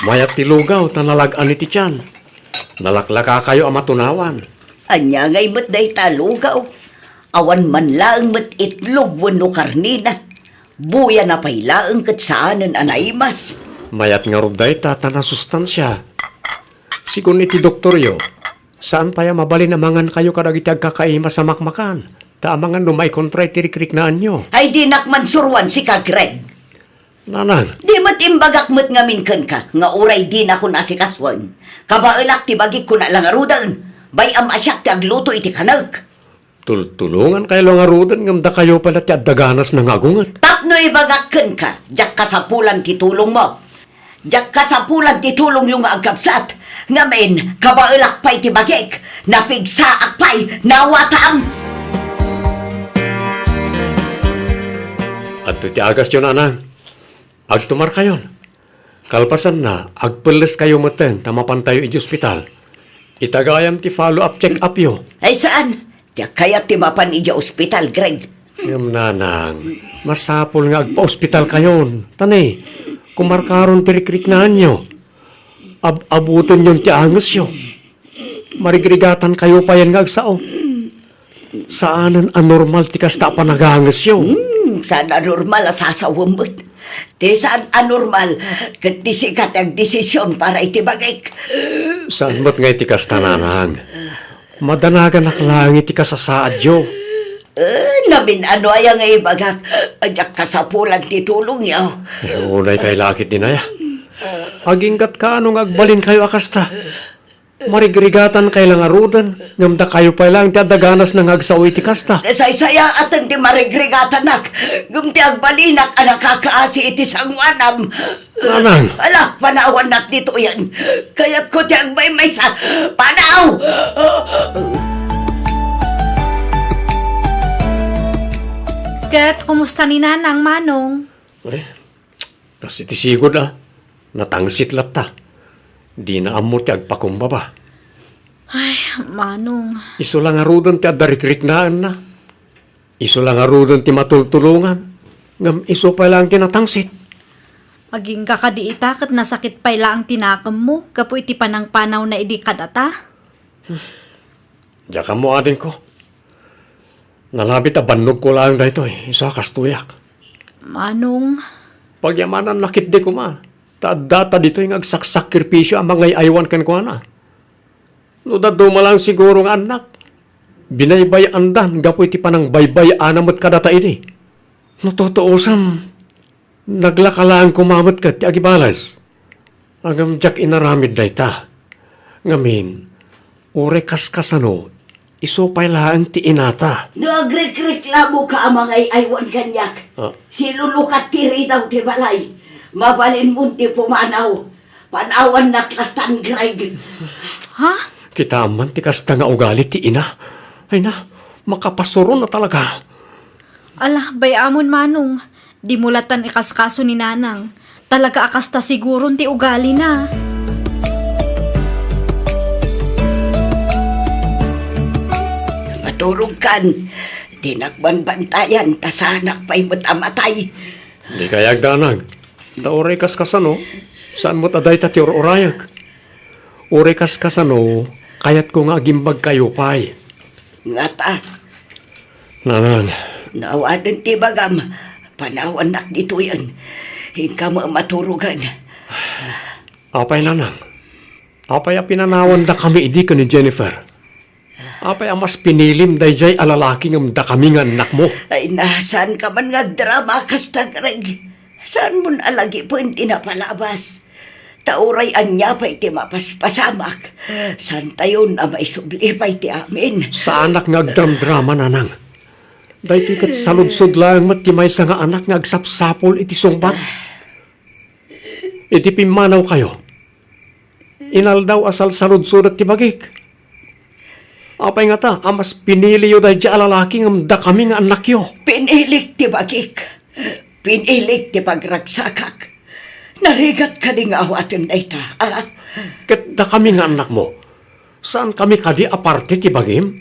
mayat ti lugaw tanalagan iti tiyan. Nalaklaka kayo amatunawan. Anya ngay mat day talugaw. Awan man laang mat itlog wano karnina. Buya na pay laang kat saanan anaymas. Mayat nga ruday tata na sustansya. Sigun iti doktoryo, saan paya mabalin amangan kayo kadag iti agkakaima sa makmakan? Ta amangan lumay kontra iti rikrik na anyo. Ay di nakmansurwan si ka Greg. Nanang, Di mat imbagak mat ngamin ka, nga uray di na ko nasikaswan. Kabaelak ti bagik ko na lang arudan. Bay am asyak ti agluto iti kanag. tulungan kayo lang arudan ngamda kayo pala ti addaganas ng agungat. Tapno ibagak ka, jak kasapulan ti tulong mo. Jak kasapulan ti tulong yung agkapsat. Ngamin, kabaelak pa'y ti bagik. Napigsaak pa'y nawatam. At ti agas yun, nanang. Agtumar kayon. Kalpasan na, agpeles kayo maten, tamapan tayo iti ospital. Itagayam ti follow-up check-up yo. Ay saan? Jak kaya ti mapan ija ospital, Greg. Ngam nanang, masapol nga agpa-ospital kayon. Tani, kumarkaron tirikrik-naan nyo. Abutin yung tiangas nyo. Marigrigatan kayo pa yan nga agsao. Saanan anormal ti kasta pa nagahangas nyo? Saan anormal asasawamot? Di saan anormal? Kat disikat ang desisyon para itibagik. Saan mo't nga iti kasta nanang? Madanagan naklang iti kasasaad nyo. Namin ano ay ang ibagak. Adyak kasapulan titulong yaw. Unay kay lakit din ay. Aginggat ka anong agbalin kayo akasta. Marigrigatan kay lang arudan. Ngamda kayo pa lang ti adaganas ng agsaw iti kasta. Nasaysaya at hindi marigrigatanak. Gumti agbalinak ang nakakaasi iti sangwanam. Nanang, Ala, panawan nak dito yan. Kaya't ko ti agbay may sa panaw. Kat, kumusta ni Nanang, Manong? kasi ti sigod natangsit lata. Di na amo ti agpakumbaba. Ay, Manong. Iso lang arudan ti adarikrik-naan na. Iso lang arudan ti matultulungan. Ngam iso pa lang tinatangsit. Maging kakadiita kat nasakit pa ila ang tinakam mo. Kapo iti panang panaw na idi kadata. Diya ka mo adin ko. Nalabit abannog ko lang dahito isa kastuyak. Manong. Pagyamanan nakit di ko ma. Data dito yung agsaksakripisyo ang mga aywan kan ko na. No daduma lang siguro ng anak. Binaybay andan, gapo iti panang baybay anamot kadata iti. No totoosam, naglakalaan kumamot ka ti agibalas. Agam jak inaramid na ita. Ngamin, ure kaskasano, iso pailaan ti inata. Nagrekreklamo ka ang mga aywan kanyak. Silulukat tiri daw ti balay. Mabalin mo ti pumanaw. Panawan naklatan Greg. Ha? Kita man ti kasta nga ugali ti ina. Ay na, makapasuro na talaga. Ala, bayamon, Manong. Di mulatan ikaskaso ni Nanang. Talaga akasta siguro ti ugali na. Maturog kan. Dinagbanbantayan, tasanak pa'y matamatay. Di kayag danag. Da oray kaskasano, saan mo taday ta ti orayag? Oray kaskasano, kayat ko nga agimbag kayo pay. Nga ta, Nanan, nawadan ti bagam. Panawan nak dito yan. Hingka mo maturugan. apay nanang. Apay a pinanawan da kami idi ka ni Jennifer. Apay a mas pinilim dayjay alalaki ngam da kami nga anak mo. Ay nasan ka man nga drama kasta Greg. Saan mo alagi po yung tinapalabas? Tauray anya pa iti mapaspasamak. San tayo na may subli pa iti amin. Sa anak nga agdram-drama nanang. Dahil kat saludsod lang mat ti may nga anak nga agsapsapol iti sungbat. Iti pimanaw kayo. Inaldaw asal saludsod at ti bagik. Apay nga ta, amas pinili yo dahil di alalaki nga kami nga anak yo. Pinilik ti bagik. Pinilik ti pagragsakak. Narigat ka di nga awatin na ita. Ket da kami nga anak mo. Saan kami kadi aparte ti bagim?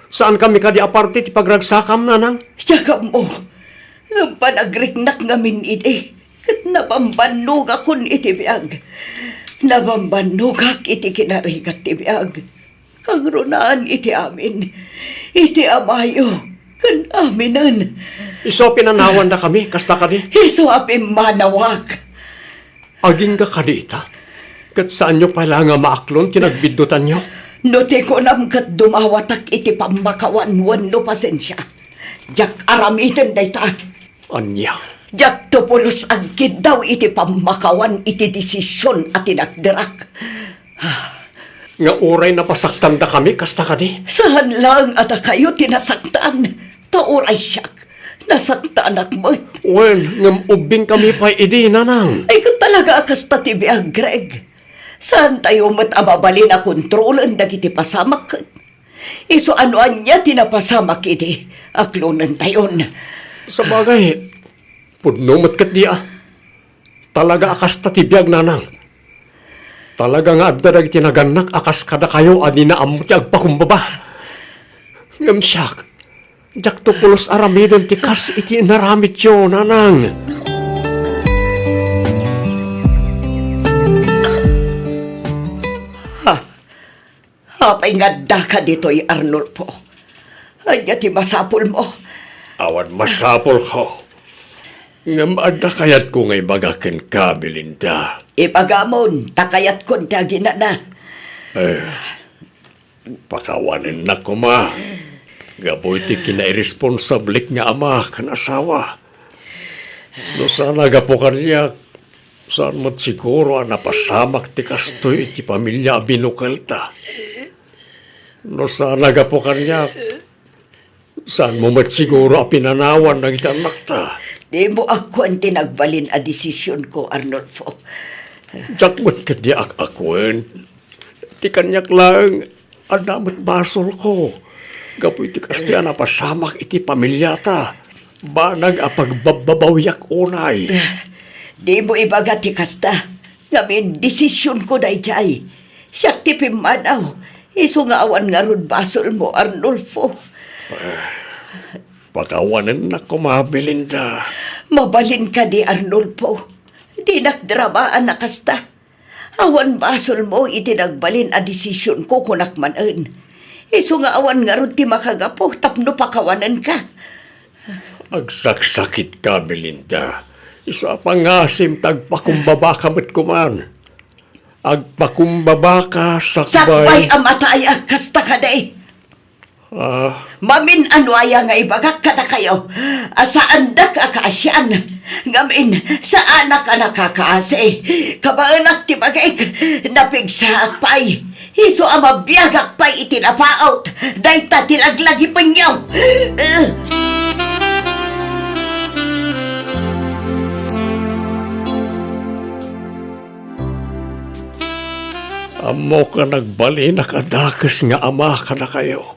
Saan kami kadi aparte ti pagragsakam nanang? Yaga mo. Ang panagriknak ngamin iti. Kat nabambannog akon iti biag. Nabambannog ak iti kinarigat ti biag. Kagrunaan iti amin. Iti amayo. Kan aminan. Iso pinanawan na kami, kasta kadi. Iso apim manawag. Aging ka kadi ita. Kat saan nyo pala nga maaklon kinagbidutan nyo? No te ko nam kat dumawatak iti pambakawan wano pasensya. Jak aramitan day ta. Anya. Jak tupulos agkid daw iti pambakawan iti desisyon at tinagdirak. Nga oray na pasaktan da kami, kasta kadi. Saan lang at kayo tinasaktan? Tauray siyak. Nasaktan akmat. Well, ngam ubing kami pa idi nanang. Ay ko talaga akas tatibiag, Greg. Saan tayo mat amabali na kontrolan dagiti pasamak? Iso anoan niya tinapasamak iti. Aklonan tayon. Sa bagay, pudno matkat di Talaga akas tatibiyag nanang. Talaga nga addarag tinaganak akas kada kayo adi na amot ti agpakumbaba. Ngam siyak. Jak to pulos aramidon ti kas iti naramit yo, nanang. Apay nga da ka dito'y Arnulfo. Anya ti masapul mo. Awan masapol ko. Ngam adda kayat ko ngay bagaken ka, Belinda. Ipagamon, takayat kon ti aginana. Pakawanin na ko, ma. Gaboy ti kinairesponsablik nga ama kan asawa. No sana gapukan niya, saan mat siguro napasamak ti kastoy ti pamilya binukal ta. No sana gapukan niya, saan mo mat siguro pinanawan ng itanak ta. Di mo ako ang tinagbalin a desisyon ko, Arnulfo. Diyak mo't kadi akakwen. Ti kanyak lang, adamat basol ko. Gapoy ti kastoy napasamak iti pamilya ta. Banag apagbababawiyak unay. Di mo ibaga ti kasta. Ngamin, desisyon ko day jay. Siyak ti pimanaw. Iso nga awan nga ron basol mo, Arnulfo. Pakawanan na ko, ma, Belinda. Mabalin ka di, Arnulfo. Di nakdramaan na kasta. Awan basol mo itinagbalin a desisyon ko kunak manen. Iso nga awan nga ron ti makagapo, tapno pakawanan ka. Agsaksakit ka, Belinda. Isa pangasim tagpakumbaba ka ba't kuman. Agpakumbaba ka Sakbay amataya kasta ka day. Mamin anwaya nga ibagak kada kayo. Saan da ka kaasyan. Ngamin, saan na ka nakakaase. Kabaalak ti bagay napigsaak pa'y. Iso amabiyagak pa'y itinapaot. Dayta tilaglagi pa niyo. Amo ka nagbali na kadakas nga ama ka na kayo.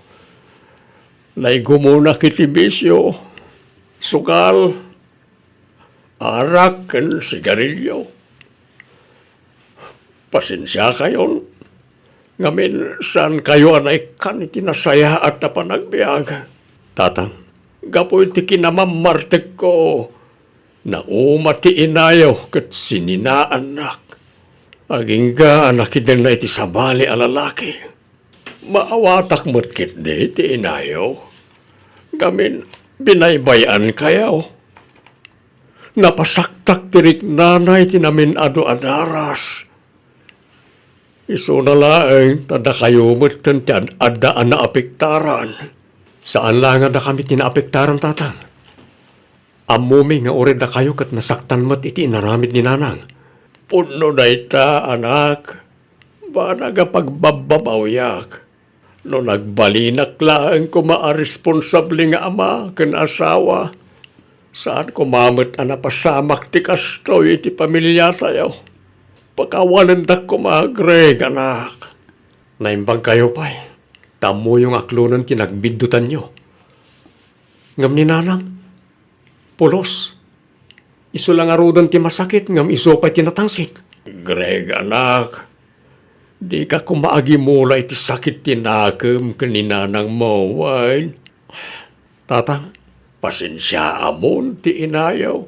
Naigo muna kiti bisyo, sukal, arak, kan sigarilyo. Pasensya kayon. Ngamin, saan kayo anay kan itinasaya at napanagbiag. Tatang, gapoy ti kinamamartek ko na umati inayo kat sininaanak. Aging ga anak din na iti sabali alalaki. Maawatak mo't kit di iti inayo. Gamin binaybayan kayaw. Napasaktak tirik nanay tinamin ado adaras. Iso na laeng tada kayo mo't tantian adaan na apektaran. Saan lang na kami tinaapektaran, tatang? Amumi nga ored na kayo kat nasaktan mo't iti inaramid ni nanang. Puno na ita, anak. Ba nagapagbababawiyak. No nagbalinak lang ko maaresponsable nga ama kan asawa. Saan ko mamit napasamak ti kastoy iti pamilya tayo. Pagkawalan da ko Greg, anak. Naimbag kayo pa'y. Tamo yung aklunan kinagbindutan nyo. Ngam ni nanang. Pulos. Iso lang arudan ti masakit, ngam iso pa'y tinatangsit. Greg, anak, di ka kumaagi mula iti sakit tinakam kaninanang mo, wine. Tatang, pasensya amon ti inayaw.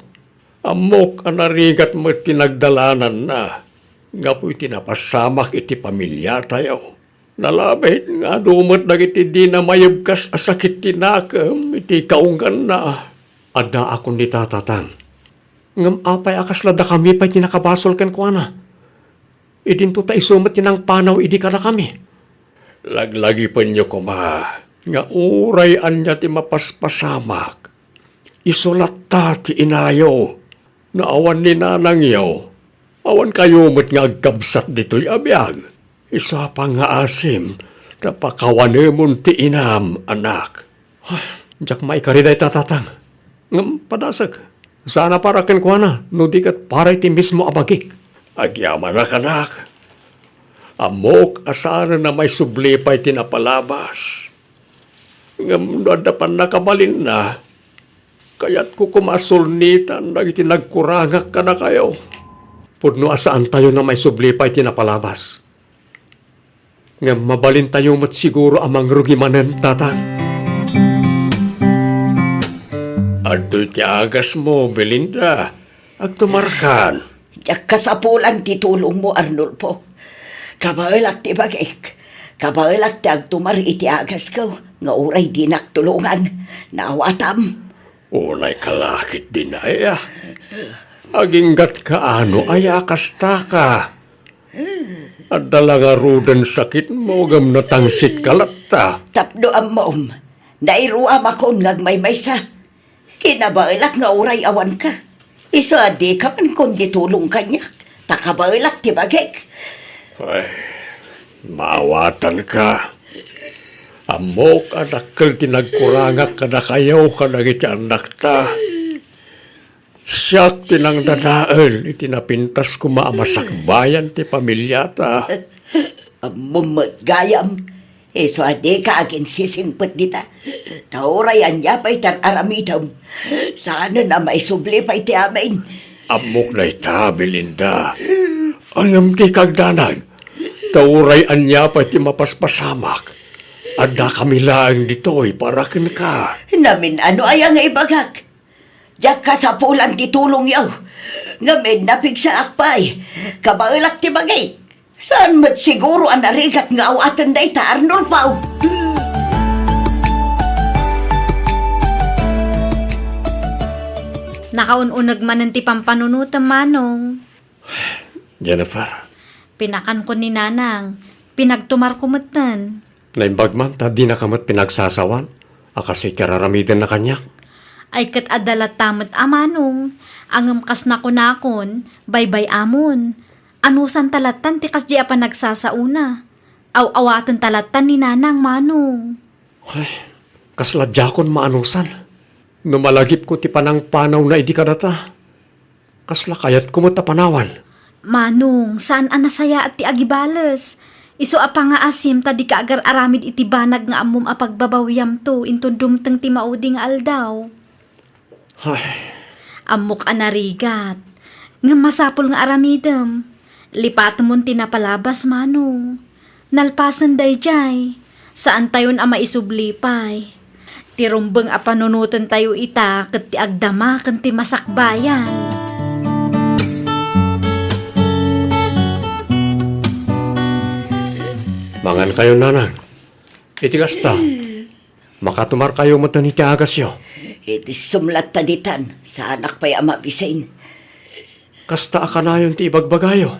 Amok anarigat mo tinagdalanan na. Ngapoy tinapasamak iti pamilya tayo. Nalabit nga dumot nagiti di na mayabkas asakit tinakam iti kaunggan na. Ada akong ni tatatang. Ngam apay akaslada kami pa'y tinakabasol ken ko na. Idinto ta isumat tinang panaw idi ka na kami. Laglagi pa niyo kuma. Nga uray anya ti mapaspasamak. Isulat ta ti inayo. Naawan ni nanang yaw. Awan kayo mat nga agkabsat dito'y abiyag. Isa pa nga asim. Napakawanemon ti inam, anak. Diyak maikariday tatatang. Ngam padasag. Sana para ken ko na, no di kat para iti mismo abagik. Agyaman na kanak. Amok asana na may sublipay tinapalabas. Ngam dapan nakabalin na, kaya't ko kumasulnitan na iti nagkurangak ka na kayo. Pudno asaan tayo na may sublipay tinapalabas. Ngam mabalin tayo mat siguro amang rugimanen, tatang. Adoy ti agas mo, Belinda. Agtumarkan. Yak kasapulan ti tulong mo, Arnulfo. Kabailak ti bagik. Kabailak ti agtumar iti agas ko. Nga uray di naktulungan. Naawatam. Unay kalakit din ay aginggat ka ano ay akasta ka. At dalaga rudan sakit mo gam natangsit kalata. Tapdo ang maom. Nairuam akong ngagmaymaysa. Kinabailak nga uray awan ka. Iso adi ka man kundi tulong kanyak. Takabailak ti bagik. Ay, maawatan ka. Amok adakkel tinagkurangak kada kayaw kada iti anak ta. Siyak tinang dadael itinapintas ko maamasakbayan ti pamilya ta. Mumot gayam. Iso adi ka agin sisingpot dita. Taurayan niya pa'y tararamitam. Sana na may subli pa'y ti amin. Amok na ita, Belinda. Angam ti kagdanag. Tauray anya pa ti mapaspasamak. Ada kami lang dito'y para kin ka. Namin ano ay ang ibagak. Diyak ka sa pulan ti tulong yaw. Ngamin napig sa akpay. Kabailak ti bagay. Saan mat siguro ang narigat nga awatan day ta Arnulfo? Nakaununag man ti pampanunutan manong. Jennifer, Pinakan ko ni nanang. Pinagtumar ko matan. naimbag man ta di na kamat pinagsasawan. Akasi kararamitin na kanyak. Ay kat adalat tamat amanong. Angam kas na kunakon. Baybay amon. Anusan talatan ti kas di apa nagsasauna. Aw-awatan talatan ni nanang manong. Ay, kasladjakon maanusan. Numalagip ko ti panang panaw na idi kadata. Kasla kayat ko mo tapanawan. Manong, saan anasaya at ti agibales? Iso apa nga asim tadi ka agar aramid iti banag nga amum apagbabawyam to intun dumteng ti maudi nga aldaw. Ay, Amok anarigat. Nga masapol nga aramidem. Lipat mo tinapalabas manong. Nalpasan day jay. Saan tayon ama isublipay. Tirumbeng apanunutan tayo ita ket ti agdama ken ti masakbayan. mangan kayo nanang. Iti kasta. Makatumar kayo mo ni ti agas yo. Iti sumlat taditan sa anak pa'y ama bisain. Kasta akanayon ti ibagbagayo.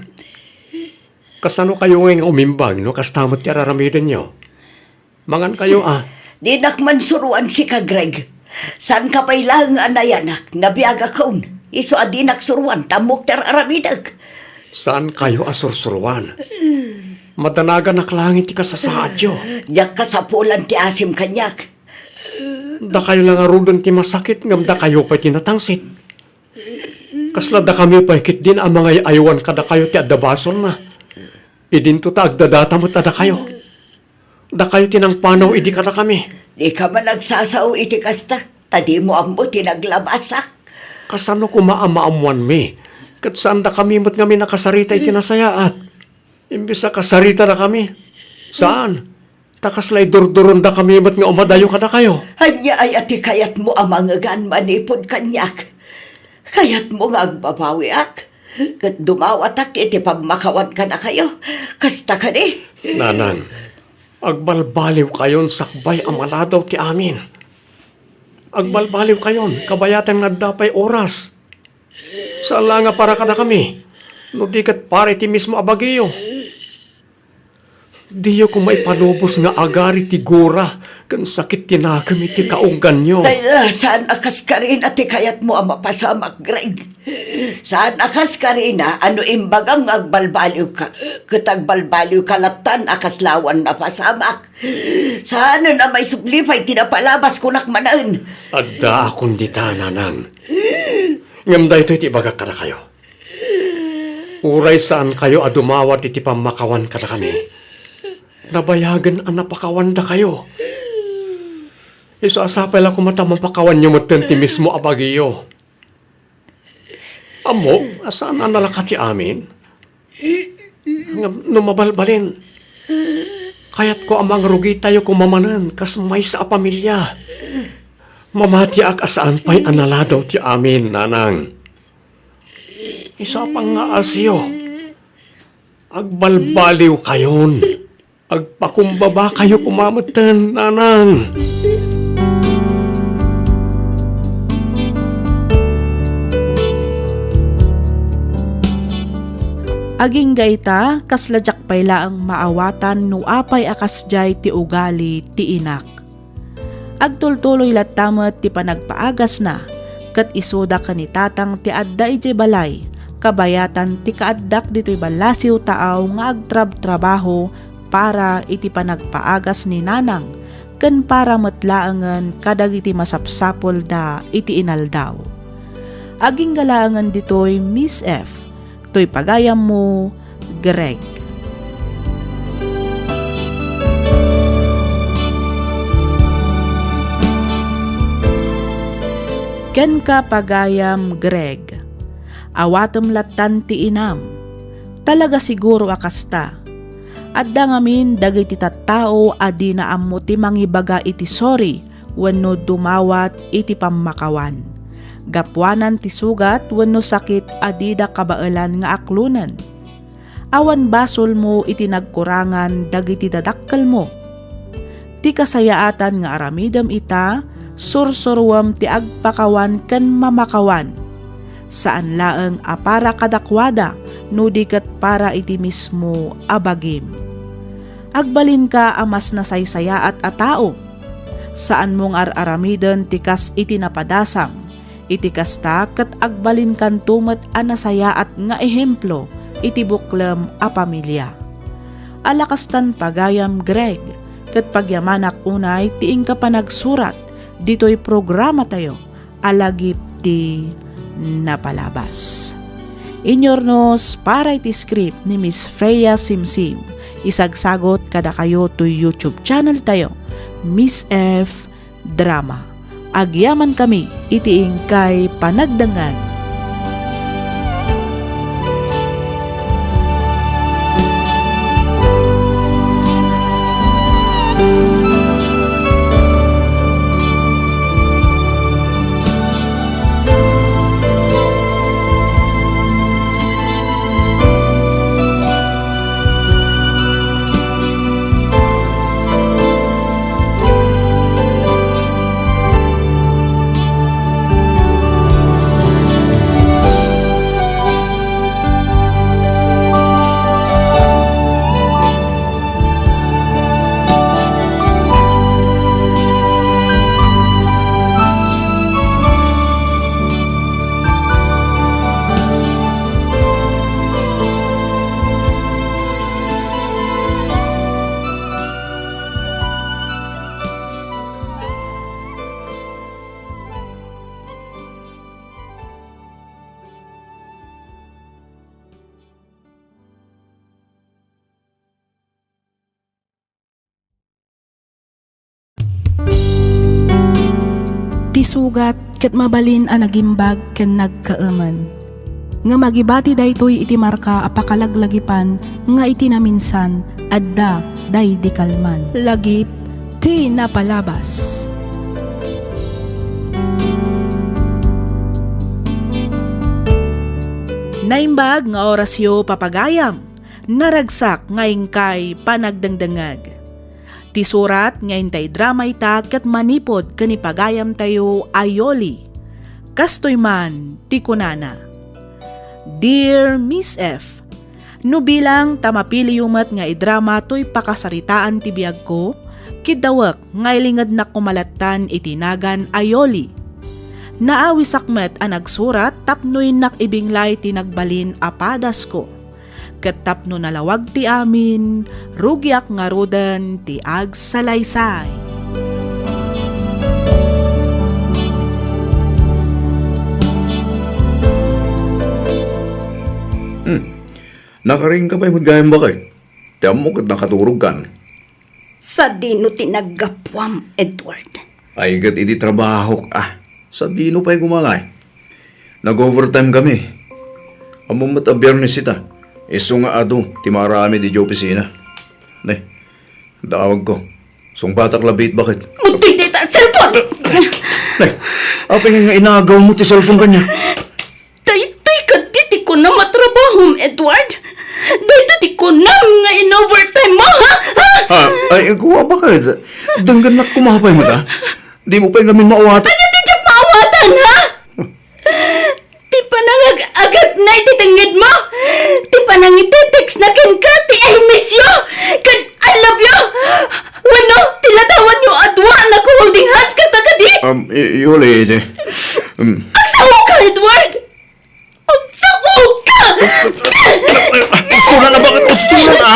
Kasano kayo ngayong umimbag no kastamot ti araramidin nyo. Mangan kayo Di nakman suruan si ka Greg. San ka pa'y lang anayanak nabiyaga kaun. Iso adi naksuruan tamok ter aramidag. Saan kayo asursuruan? Madanaga naklangit ti kasasaadyo. Diyak ka sa pulan ti asim kanyak. Da kayo lang arudan ti masakit ngam da kayo pa'y tinatangsit. Kasla da kami pa'y kit din ang mga aywan kada kayo ti adabasol na. Idinto ta agdadata mo tada kayo. Da kayo tinang panaw idi kada kami. Di ka man nagsasaw iti kasta. Tadi mo amo tinaglabasak. Kasano ko maamaamuan mi? Kat saan da kami mo't kami nakasarita iti nasayaat? Imbis na kasarita na kami. Saan? Takaslay durduron da kami mo't nga umadayo kada kayo. Hanya ay ati kayat mo amangagan manipod kanyak. Kayat mo nga agbabawiak. Kat dumawatak iti pamakawan ka na kayo. Kasta ka di. Nanang, agbalbaliw kayon sakbay amaladaw ti amin. Agbalbaliw kayon, kabayatan nga dapay oras. Saan lang nga para kada kami? No di kat pare ti mismo abagiyo. Diyo kung may palubos nga agari ti gura, kan sakit tinagam iti kaunggan nyo. Dahil saan akas ka rin ati kayat mo ang mapasamak, Greg? Saan akas ka rin ano imbagang agbalbaliw ka? Katagbalbaliw ka latan akas lawan na pasamak. Saan na may sublipay tinapalabas kunak manan? Adda akong dita, nanang. Ngam da ito'y tibagak kada kayo. Uray saan kayo adumawat iti pamakawan kada kami. Nabayagan ang napakawan da kayo. Iso asapay lang kumata mapakawan nyo matenti mismo abagiyo. Amo, asaan ang nalakati amin? Numabalbalin. Kaya't ko amang rugi tayo kumamanan kas may sa pamilya. Mamati ak asaan pa'y analado ti amin, nanang. Isa pang nga asyo. Agbalbaliw kayon. Agpakumbaba kayo kumamatan, nanang. Aging gayta, kasladyak payla ang maawatan no apay akasjay ti ugali ti inak. Agtultuloy latamet ti panagpaagas na, kat isuda kanitatang ti adda ijay balay, kabayatan ti kaaddak dito'y balasiw taaw nga agtrab-trabaho para iti panagpaagas ni nanang, ken para matlaangan kadag iti masapsapol da iti inaldaw. Aging galaangan dito'y Miss F. To'y pagayam mo, Greg. Ken ka pagayam, Greg. Awatem latan ti inam. Talaga siguro akasta. Adda ngamin dagiti tattao adi na ammo ti mangibaga iti sorry wenno dumawat iti pammakawan. Gapwanan ti sugat wenno sakit adida kabaelan nga aklunan. Awan basol mo iti nagkurangan dagiti dadakkel mo. Ti kasayaatan nga aramidem ita sursurwam ti agpakawan ken mamakawan. Saan laeng apara kadakwada no diket para iti mismo abagim. Agbalin ka amas nasaysaya at atao. Saan mong araramiden tikas iti napadasam. Iti kasta ket agbalin kan tumet a nasayaat nga ehemplo iti buklem a pamilya. Alakastan pagayam, Greg, ket pagyamanak unay tiing ka pa nagsurat dito'y programa tayo alagip ti napalabas. Inyornos para iti script ni Miss Freya Simsim. Isagsagot kada kayo to YouTube channel tayo, Miss F Drama. Agyaman kami itiing kay panagdangan. Ti sugat ket mabalin a nagimbag ken nagkaemen. Nga magibati daytoy iti marka a pakalaglagipan nga iti naminsan adda day di kalman. Lagip ti napalabas. Naimbag nga orasyo papagayam, naragsak ngayon kay panagdangdangag. Ti surat ngayon tay drama ita kat manipod kanipagayam tayo ayoli. Kastoy man ti kunana. Dear Miss F, no bilang tamapili yumat nga idrama to'y pakasaritaan ti biyag ko, kidawak ngaylingad na kumalatan itinagan ayoli. Naawisakmet a nagsurat tapnoy nakibinglay ti nagbalin apadas ko. Ket tapno nalawag ti amin, rugyak nga rodan ti agsalaysay. Nakaring ka pa yung gayang bakay. Tiyan mo kat nakaturog kan. Sa dino tinaggapwam, Edward. Ay kat iti trabaho ka. Sa dino pa'y gumangay. Nag-overtime kami. Among mata biyernes ita. Iso nga ado, ti marami di opisina. Nay, tawag ko. Sung batak labit bakit? Munti dita, cellphone! Nay, apa nga inagaw mo ti cellphone kanya? Daytoy ka di ko na matrabaho, Edward. Daytoy di ko na nga in-overtime mo, ha? Ha? Ay, kuha ba ka? Danggan na kumapay mo ta? Di mo pa yung gamin mauwatan. Ano di siya maawatan, ha? Ti pa nang agad na ititanggid mo? Ti pa nang iti-text na ken ka? Ti I miss you? Kan I love you? Wano, tilatawan yung adwa na ko holding hands kas na ka di? Yuli, Agsaw ka, Edward! Agsaw ka! Ustulan na bakit? Ustulan na!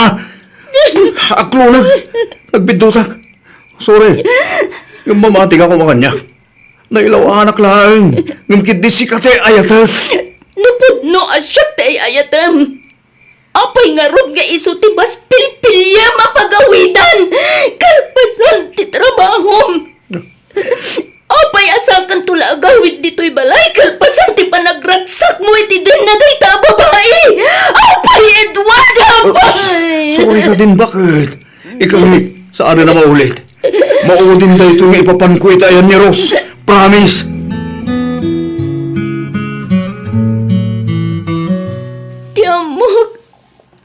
Aklo na. Nagbidutak. Sorry. Yung mamati ka ko makanya. Nailaw anak lang. Ngumkit di si kate ayata. Napudno asyat tay ayatem. Apay nga rod nga iso ti bas pilpilya mapagawidan. Kalpasan ti trabahom. Apay asakan tula agawid dito'y balay. Kalpasan ti panagragsak mo iti din na day ta babae. Apay Edward, apay! Sorry ka din bakit? Ikaw saan na maulit? Maudin na ito nga ipapan ko itayan ni Ross. Promise! Tiyamok,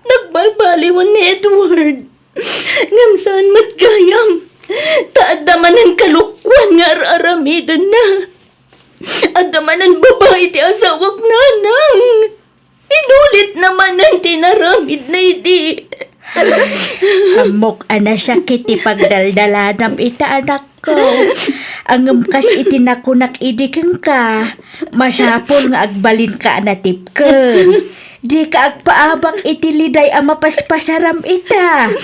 nagbalbaliwan ni Edward. Ngamsaan matgayam. Taadamanan kalukwan nga aramidan na. Adamanan babae ti asawag nanang. Inulit naman ang tinaramid na idi. Hamok ana sakit ti pagdaldalanam ita anak ko. Angem kas itinakunak idikeng ka. Masapol nga agbalin ka anatipken. Di ka agpaabak iti liday ang mapaspasaram ita.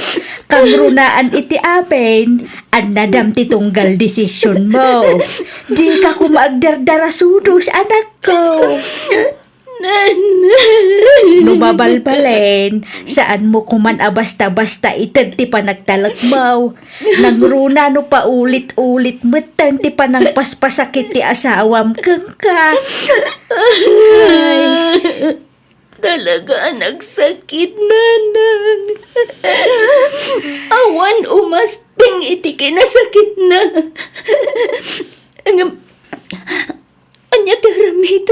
Kang runaan iti amin, ang nadam ti tunggal desisyon mo. Di ka kumaagdardara-sudos anak ko. Numabalbalen, saan mo kuman abasta-basta itag ti panagtalagmaw. Nangruna no pa ulit-ulit metang ti panang paspasakit ti asawam keng ka. Talaga nagsakit, nanang. Awan umasping iti kinasakit na. Anya taramid.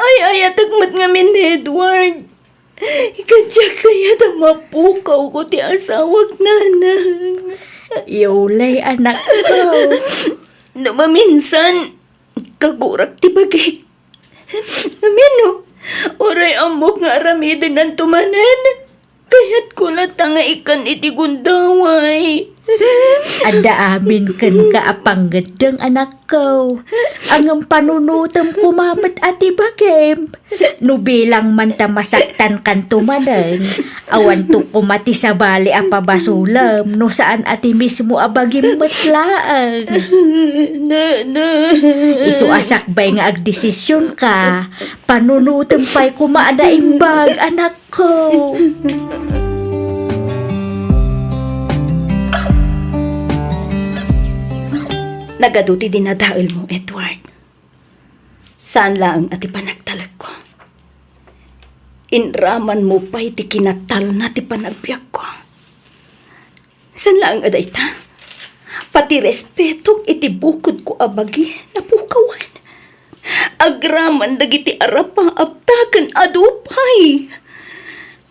Ay, tagmat nga min, Edward. Ikadya kaya na mapukaw ko ti asawag nanang. Yulay anak ko. Namaminsan, kagurak ti bagay. Amino, oray amok nga aramidin ng tumanan. Kaya't kulat nga ikan iti gundaway. Ada amin ken ka apanggadeng anak ko. Ang panunutam kumamat ati bagem. No bilang man ta masaktan kan tumanen. Awan to kumati sa bali apabasulam. No saan ati mismo abagim matlaang. Isu asakbay nga agdesisyon ka. Panunutam pa'y kumaada imbag anak ko. Nagaduti din na dahil mo, Edward. Saan lang ati panagtalag ko? Inraman mo pa iti kinatal na ti panagbiyak ko. Saan lang aday ta? Pati respeto iti bukod ko abagi napukawan. Agraman dagiti arapang abtakan adupay.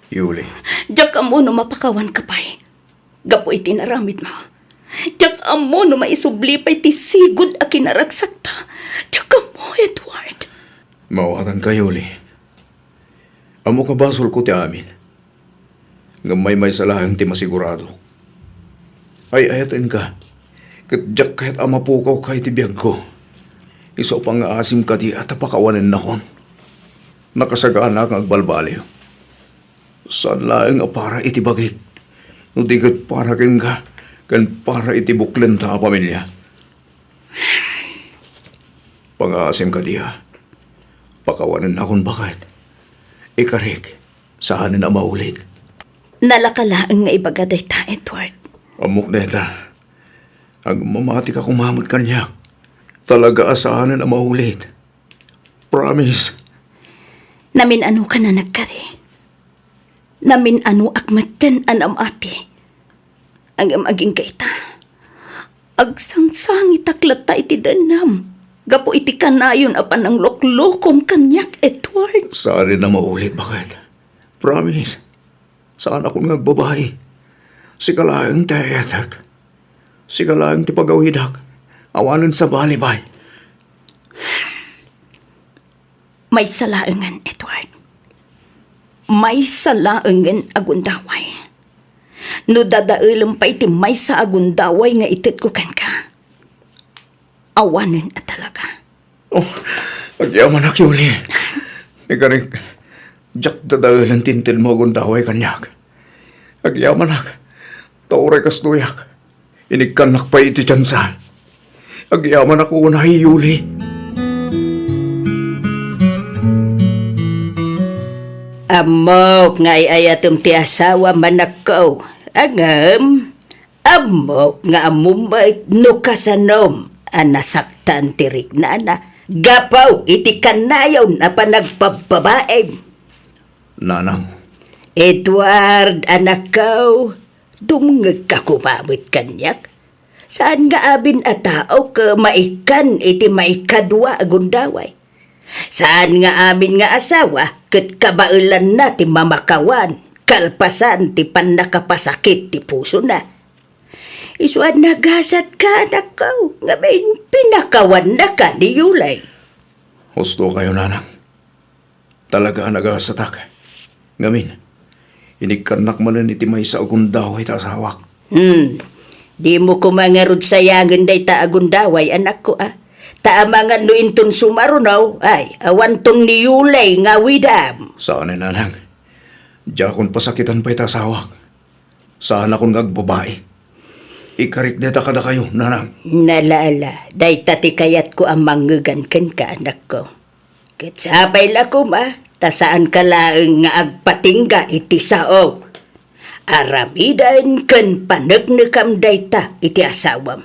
Yuli. Diyak mo no mapakawan ka pa'y. Gapo iti naramid mo. Diyak mo no maisublipay ti sigod a kinaragsak ta. Diyak mo, Edward. Mawatan ka, Yuli. Amo ka basol ko ti amin. Ngamay may salahang ti masigurado. Ay ayatin ka. Katjak kahit amapukaw kay ti biyag ko. Iso pang asim ka di at apakawanan na kon. Nakasagaan na kang agbalbaliw. Saan laeng para iti bagit. No di kat para ken ka. Kan para iti buklen ta pamilya. Pang-aasim ka diha. Pakawanan akong bakit. Ikarik, saan na maulit. Nalakalaang nga ibagaday ta, Edward. Amok neta. Ang mamati ka kumamot kanya. Talaga asahan na maulit. Promise. Namin ano ka na nagkari. Namin ano akmatan anam ati. Ang amaging kaita. Agsangsangit aklata iti danam. Gapo iti kanayon apan ang loklokom kanyak, Edward. Saan rin na maulit, bakit? Promise. Saan ako nagbabahay? Si kalaang tayatak. Si kalaang ti pagawidak. Awanan sa balibay. May salaangan, Edward. May salaangan agundaway. No dadailam pa iti may sa agundaway nga itit ko kan ka. Awanin at talaga. Oh, agyaman ak, Yuli. Ikarik, jak dadailan tintin mo agundaway kanyak. Agyaman ak, tauray kastuyak. Inikanak pa iti tsansa. Agyaman ako unahay, Yuli. Amok nga ayatom ti asawa manakaw. Angam, amok nga amumait no kasanom. Anasaktan tirik na na. Gapaw iti kanayaw na panagpababae. Nanang, Edward, anakaw, dumungag ka kumamit kanyak. Saan nga abin a tao ka maikan iti maikadwa agundaway? Saan nga amin nga asawa ket kabailan na ti mamakawan, kalpasan ti panakapasakit ti puso na. Isuan nagasat ka anakaw, nga may pinakawan na ka ni Yulay. husto kayo, nanang. Talaga nagasatak. Ngamin, inikanak manan iti may sa agundaway ta asawak. Di mo kumangarod sayangan day ta agundaway, anak ko ah. Taamangan no inton sumarunaw, ay awan tong ni Yulay nga widam. Saan nanang? Diya akong pasakitan pa ita asawak. Saan akong nagbabae? Ikarik deta kada kayo, nanang. Nalaala, day tati kayat ko ang manggagan ka anak ko. Kitsapay la ko ma, ta saan ka laeng nga agpatingga iti sao. Aramidan kan panagnakam day ta iti asawam.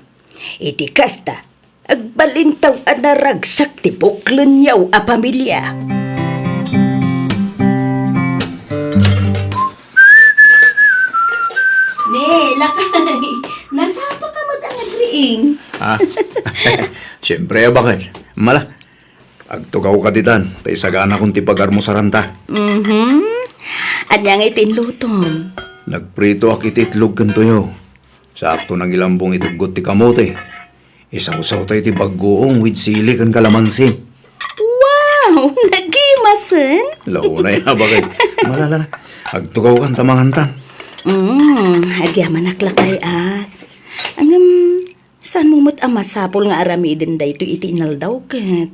Iti kasta, agbalintaw anaragsak ti buklan yaw a pamilya. Ne, lakay. Nasapa ka mag-agriing. Siyempre, bakit? Mala, agtugaw ka ditan. Tay sagana kong tipagar mo sa ranta. Anyang itinlutom. Nagprito ak ititlog kan tuyo. Sakto nang ilambong itugot ti kamote. Isaw-saw tayo ti bagoong with sili kan kalamansi. Wow! Nagimasen? Launa ya, bakit? Malala na. Agtugaw kan tamangantan. Agyaman naklakay ah. Saan mo mo't amasapol nga aramidin da ito itinal daw kat?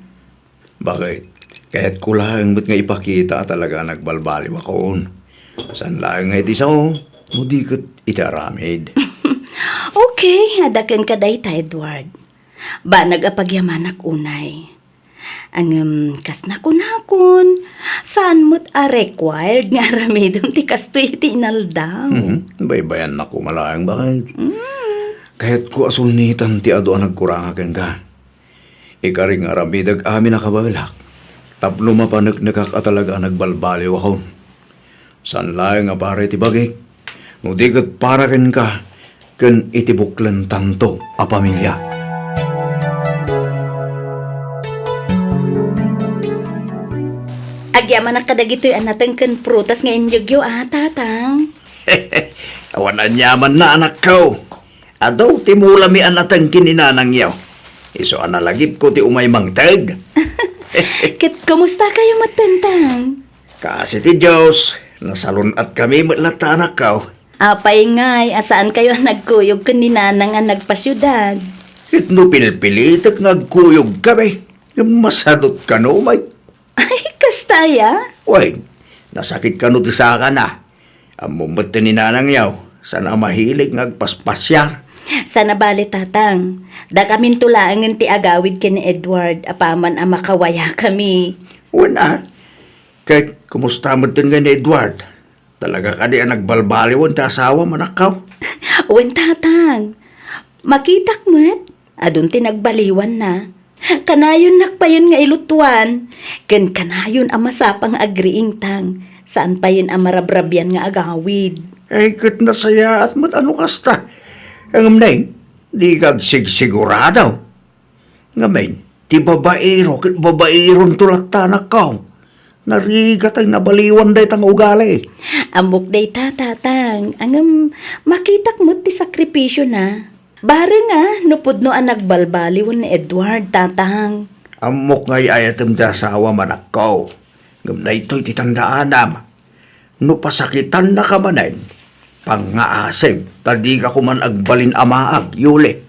Bakit? Kahit kulang mo't nga ipakita talaga nagbalbaliw akon. San lang nga iti sao? Mudikot itaramid. Okay, adakan ka day ta, Edward. Ba nagapagyaman ak unay. Ang kas nakon, saan mo't required nga aramidon ti kasto itinal daw? Baybayan na ko malayang bakit? Kahit ko asulnitan ti ado ang nagkurangakan ka. Ikaring aramidag amin nakabalak. Tapno mapanag nakakatalaga nagbalbaliw ako. San lang nga pare ti bagik? Nudigat para rin ka kan itibuklan tanto a pamilya. Agyaman na kadagito'y anatang kan prutas nga injugyo tatang. Awan anyaman na anak ko. Adaw timula mi anatang kininanang yaw. Iso analagip ko ti umay mangtag. Kit, kumusta kayo matantang? Kasi ti Diyos, nasalun at kami matlata anak ko. Apay ngay, asaan kayo nagkuyog kanina nga nagpasyudad? It no pilpilitak nagkuyog kami. Masadot ka no, may. Ay, kastaya? Uy, nasakit ka no ti saka na. Amumot ti ninanang yaw, sana mahilig ngagpaspasyar. Sana bali tatang. Da kamin tulaangan ti agawid kini Edward, apaman ang makawaya kami. Wala. Kahit kumusta mo din ni Edward? Talaga ka di ang nagbalbaliwan ta asawa manakaw. Uwan tatang. Makitak mo't, adun ti nagbaliwan na. Kanayon nakpayon nga ilutuan. Ken kanayon ang masapang agriing tang. Saan pa yun ang marabrabyan nga agawid? Ay, kat nasaya at mat ano kasta. Ang amnay, Di kag sigsigurado. Ngamin, ti babaero, kit babaeron tulak tanak ko. Narigat ay nabaliwan day tang ugali. Amok day tatang, angam makitak mo ti sakripisyo na. Bare nga, nupod no ang nagbalbaliwan ni Edward, tatang. Amok ngay ayatem da asawa manak ko. Ngam na ito'y titandaanam. No pasakitan na ka manen, pangaasim, tadi ka kuman agbalin amaag, yuli.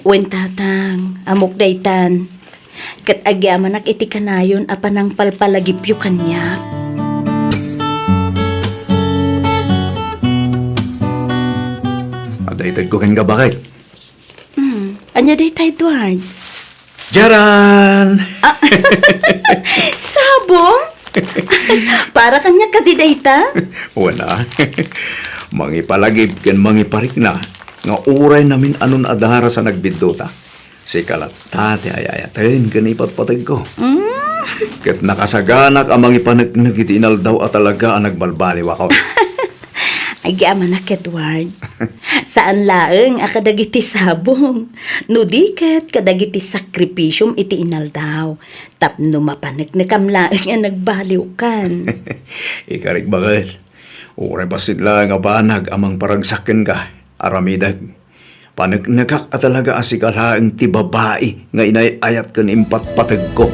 Wen tatang, amok day tan. Kat agyaman iti kanayon apanang palpalagipyo kanyak. Adaytad ko ken ka bakit? Anya day ta, Edward? Jaran! Sabong? Para kanya kadiday ta? Wala. Mangipalagib ken mangiparik na. Nga uray namin anon adara sa nagbidota. Si Kalatate ay ayaten ken ipatpatag ko. Ket nakasaganak ang mangipanagnig iti inaldaw at talaga ang nagbalbaliw ako. Agyaman na, Edward. Saan laeng akadagiti sabong? No diket kadagiti sakripisyum iti inaldaw. Tapno mapanagnikam laeng ang nagbaliw kan. Ikarik bakit? Uray basit lang nga banag amang paragsakin ka, aramidag. Panagnagak at talaga asikalaeng ti babae nga inayayat kan impatpatag ko.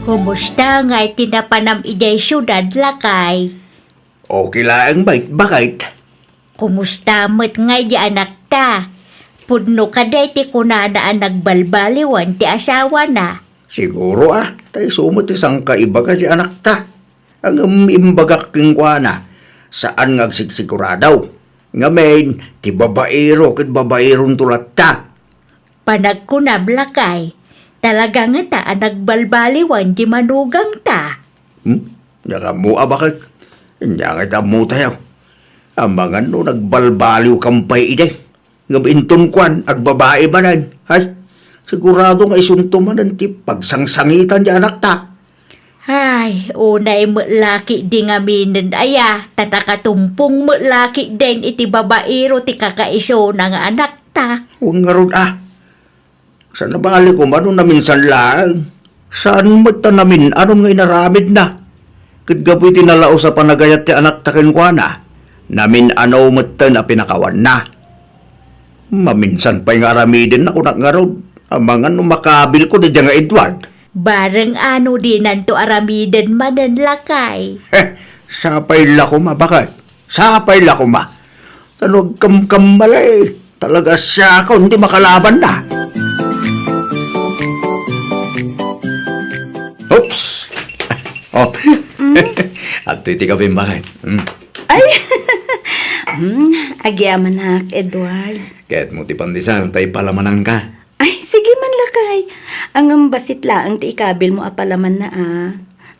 Kumusta nga itinapanam ijay syudad lakay? Okay lang bakit? Kumusta mo't nga di anak ta? Pudno ka day ti kunana ang nagbalbaliwan ti asawa na. Siguro tayo sumot isang kaiba ka di anak ta. Ang imbagak king na, saan nga sigsiguradaw? Ngamen, ti babaero kat babaeron tulat ta. Panagkunab lakay. Talaga nga ta ang nagbalbaliwan di manugang ta. Nakamua bakit? Nga nga mo tayo. Ang mga no nagbalbaliw kampay ide. Nga bintun kwan, agbabae ba nan? Hay? Sigurado nga isunto man ang ti pagsangsangitan di anak ta. Ay, unay mo laki di nga minin aya. Tatakatumpong mo laki din iti babaero ti kakaiso na nga anak ta. Huwag nga ron Sa nabali ko man na minsan lang. Saan magtanamin anong nga inaramid na? Kadgapoy tinalao sa panagayat ti anak takin ko na. Namin ano matan na pinakawan na. Maminsan pa'y nga aramidin ako nakngarod. Ang mga makabil ko di nga Edward. Bareng ano di nanto aramiden manan lakay. Sapay lakuma, bakit? Sapay lakuma. Tanog kammalay. Talaga siya ako, hindi makalaban na. Oops! Oh. At iti ka bakit? Ay! Agyaman na, Edward. Kaya't mo ti pandisan, tayo palamanan ka. Ay, sige man lakay. Ang basit laang ti ikabil mo apalaman na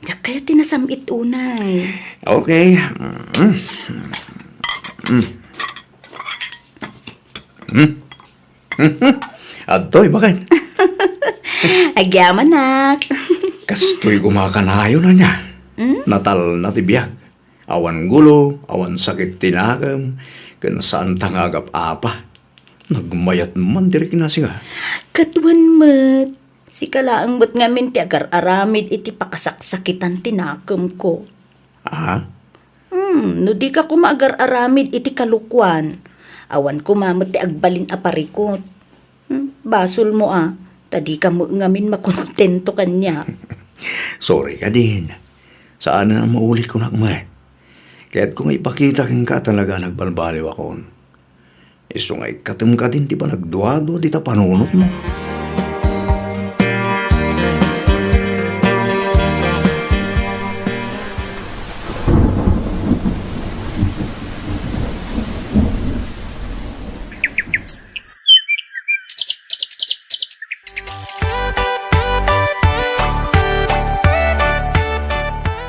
Diyak kaya tinasamit unay. Okay. Adtoy, bakit? Agyaman nak. Kastoy gumakanayo na niya. Natal na tibiyag. Awan gulo, awan sakit tinagam, kan saan tangagap apa. Nagmayat man diri kinasiga. Katwan mat. Si kalaang mat ngamin ti agar aramid iti pakasaksakitan tinakam ko. No di ka kumagar aramid iti kalukwan. Awan kumamot ti agbalin aparikot. Basol mo tadi ka mo ngamin makontento kanya. Sorry ka din. Saan na maulit ko nakmay. Kaya't kung ipakita king ka talaga nagbalbaliw ako. Iso nga ikatum ka din, di ba nagduado, di ta panunot mo.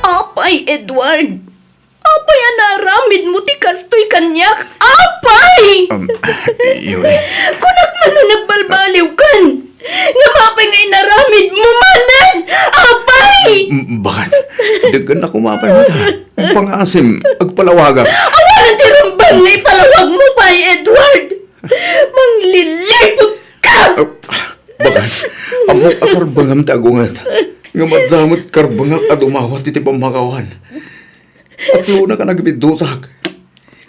Apay, Edward! Apay, anaramid mo ti kastoy kanyak! Apay! Yuli. Kunak man na nagbalbaliw kan! Nga mapay nga inaramid mo manan! Apay! Bakit? Dagan na kumapay mo ta. Pangasim, agpalawagan. Awan Ang ipalawag mo pa, Edward! Manglilipot ka! Bagan, amok akarbangam tagungat. Nga madamot karbangak at umawat iti pamakawan. At luna ka nagbidutak.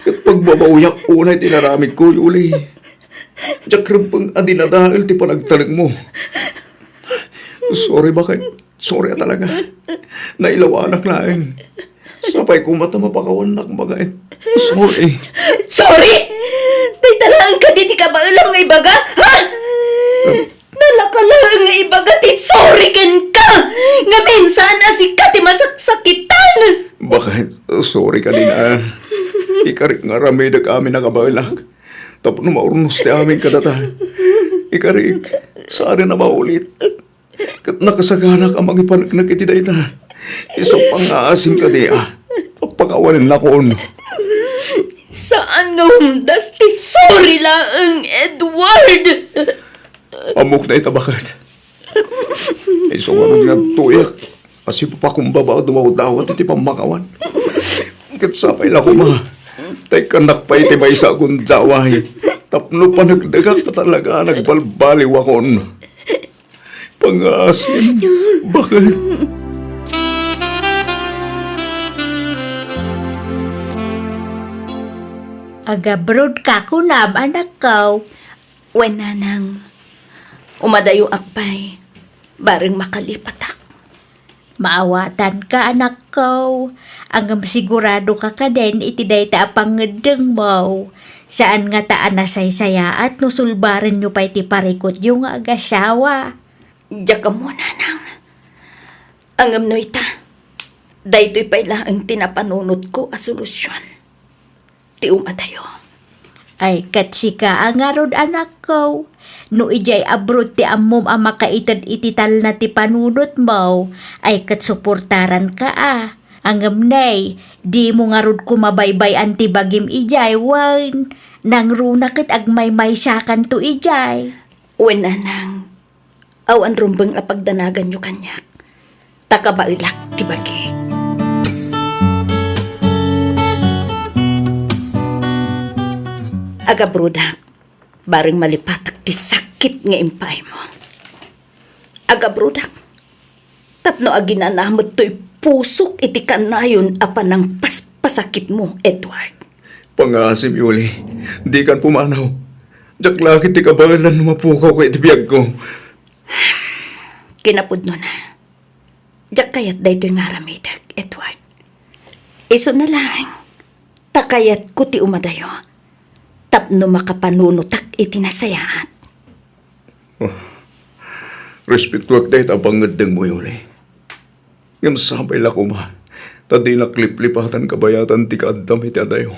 At pagbabauyak unay tinaramid ko, Yuli. Diyak rempeng adinadahil ti panagtalag mo. Sorry bakit? Sorry talaga. Nailawanak laeng. Sapay ko mata mapakawan na kumagait. Sorry. Sorry! Tay talaan ka di ti kabailang nga ibaga, ha? Nalakalaan nga ibaga ti sorry ken ka! Nga minsan asi ka ti masaksakitan! Bakit? Sorry ka din Ikarik nga ramidag amin na kabailag. Tapos na maurnos ti amin kadata. Ikarik, saan na maulit? Kat nakasaganak ang mga ipanagnak iti dayta. Isang pang-aasim ka di Pagpakawanin na ko. Saan nga humdas ti sorry laang, Edward? Amok na ita bakit? Isang anong nga tuyak. Kasi papakumbaba dumawad-dawat iti pamakawan. Kat sapay lang ko Tay kanak pa iti may isa akong daway. Tapno pa nagdagak ka talaga nagbalbaliw akon. Pang-aasim. Bakit? Agabrod ka kunab, anak ko. Wena nang umadayo akpay. Baring makalipatak. Maawatan ka, anak ko. Ang sigurado ka ka din, iti dayta apangedeng mo. Saan nga taan na saysaya at nusulbaran nyo pa iti parikot yung agasawa. Diyak ka muna nang. Angam no ita. Daytoy pa'y lang ang tinapanunot ko a solusyon. Ti umadayo. Ay, katsi ka ang arod, anak ko. No ijay abroad ti ammom ang makaitad itital na ti panunot mo, ay katsuportaran ka Angam nay, di mo nga rod kumabaybay anti bagim ijay, wan. Nang runa kat agmay-may sakan to ijay. Wena nang. Awan rumbang apagdanagan nyo kanyak. Takabailak ti bagik. Aga brodak, bareng malipatak ti sakit nga impay mo. Aga brodak, tapno aginanamot to'y pusok iti kanayon apan ng paspasakit mo, Edward. Pang-aasim, Yuli. Di kan pumanaw. Diyak lakit ti kabangalan mapukaw ko iti biyag ko. Kinapudno na. Diyak kayat daytoy nga ramidag, Edward. Iso na lang. Takayat ko ti umadayo. Tapno makapanunutak iti nasayaat. Respetuak dahit abangadang mo, Yuli. Ngam sabay la ko Tadi nakliplipatan kabayatan ti kaadam iti adayo.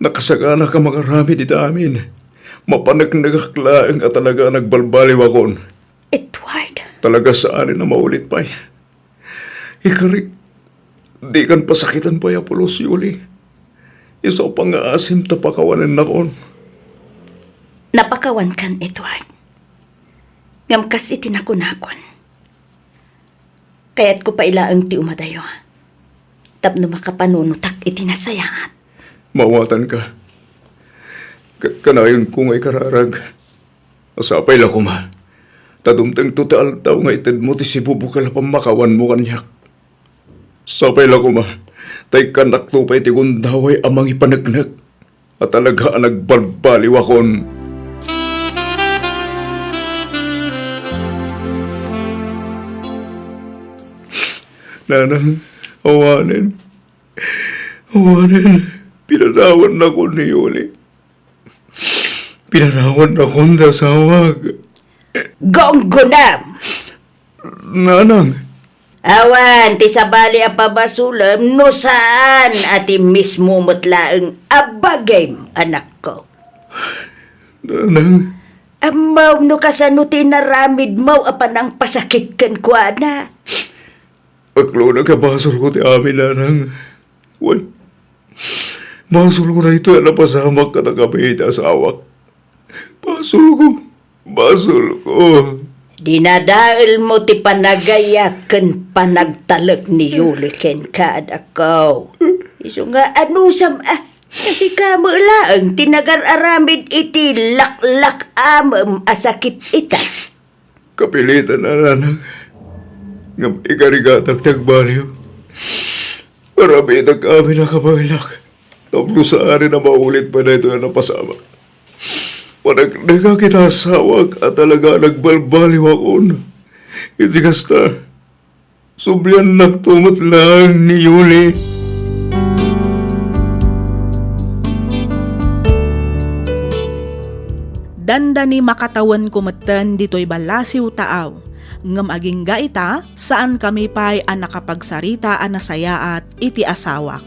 Nakasagana ka makarami di amin. Mapanagnagaklaang at talaga nagbalbaliw akon. Edward. Talaga saan na maulit pa. Ikarik, di kan pasakitan pa Apolos, Yuli. Isa pang-aasim tapakawanan na kon. Napakawan kan, Edward. Ngam kasi tinakunakon. Kaya't ko pa ilaang ti umadayo. Tapno makapanunutak iti nasayaat. Mawatan ka. Kanayon ko nga'y kararag. Asapay lang ko Tadumtang total tao nga itad mo ti sibubukal pamakawan mo kanyak. Sapay lang ko Tay kanak tupay ti gundaway amang ipanagnak. At talaga nagbalbaliw akon. Nanang, awanin. Pinanawan na ko ni Yuli. Pinanawan na ko na sawag. Gonggonam! Nanang, Awan, ti sabali a pabasulam, no saan ati mismo mutlaang abagay, anak ko. nanang, Amaw no kasano tinaramid mo apan ang pasakit kan kwa na. aklo na kabasol ko ti amin, nanang. Wan, basol ko na ito na pasamak ka na kami asawak. Basol ko. Dinadail mo ti panagayat ken panagtalag ni Yuli ken kaad ako. Iso nga anusam Kasi kamo laang tinagar-aramid iti laklak amam asakit ita. Kapilitan na nanang. Ngam ikarigatag tagbaliw. Marami itag amin na kabailak. Tapos sa ari na maulit pa na ito na napasama. Panagdaga kita sawag at talaga nagbalbaliw akon. Iti kasta. Sublyan nagtumot lang ni Yuli. Danda ni makatawan kumatan dito'y balasiw taaw. Ngam aging gaita, saan kami pa'y ang nakapagsarita ang nasaya at iti asawak.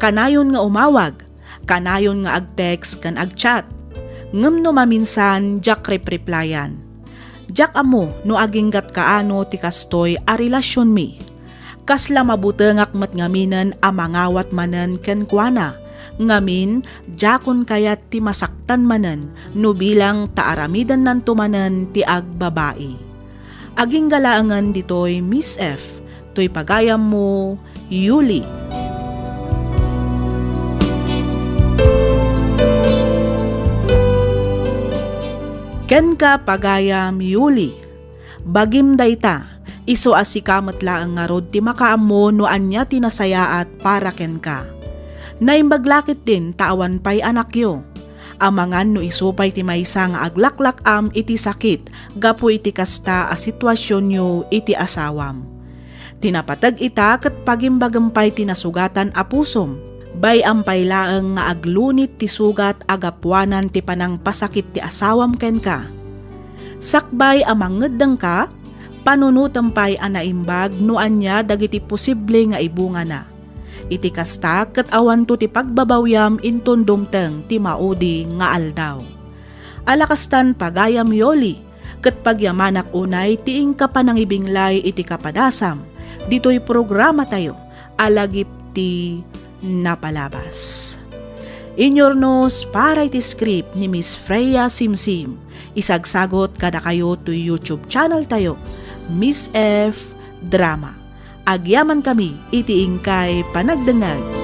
Kanayon nga umawag, kanayon nga ag-text kan ag-chat. Ngam no maminsan, jak replyan. Jak amo no aging gat kaano ti kastoy a relasyon mi. Kasla mabutengak mat ngaminan a mangawat manen ken kuana. Ngamin, jakon kayat ti masaktan manen no bilang taaramidan nan tumanen ti agbabae. Aging galaangan ditoy Miss F, to'y pagayam mo, Yuli. Ken ka pagayam Yuli. Bagim dayta, iso asikamat laang nga rod ti makaamo no anya tinasayaat para ken ka. Naimbaglakit din tawan pay anak yo. Amangan no isupay ti maysa nga aglaklak iti sakit gapu iti kasta a sitwasyon yo iti asawam. Tinapatag ita ket pagimbagampay tinasugatan a pusom. Bay ampay laeng nga aglunit ti sugat agapuanan ti panang pasakit ti asawam ken ka. Sakbay amangeddeng ka, panunutampay a naimbag no anya dagiti posible nga ibunga na. Iti kasta ket awan to ti pagbabawyam inton dumteng ti maudi nga aldaw. Alakastan pagayam Yoli, ket pagyamanak unay tiing kapanangibinglay iti kapadasam. Dito'y programa tayo, alagip ti napalabas. Inyornos para iti script ni Miss Freya Simsim. Isagsagot kada kayo to YouTube channel tayo, Miss F Drama. Agyaman kami iti ingkay panagdengag.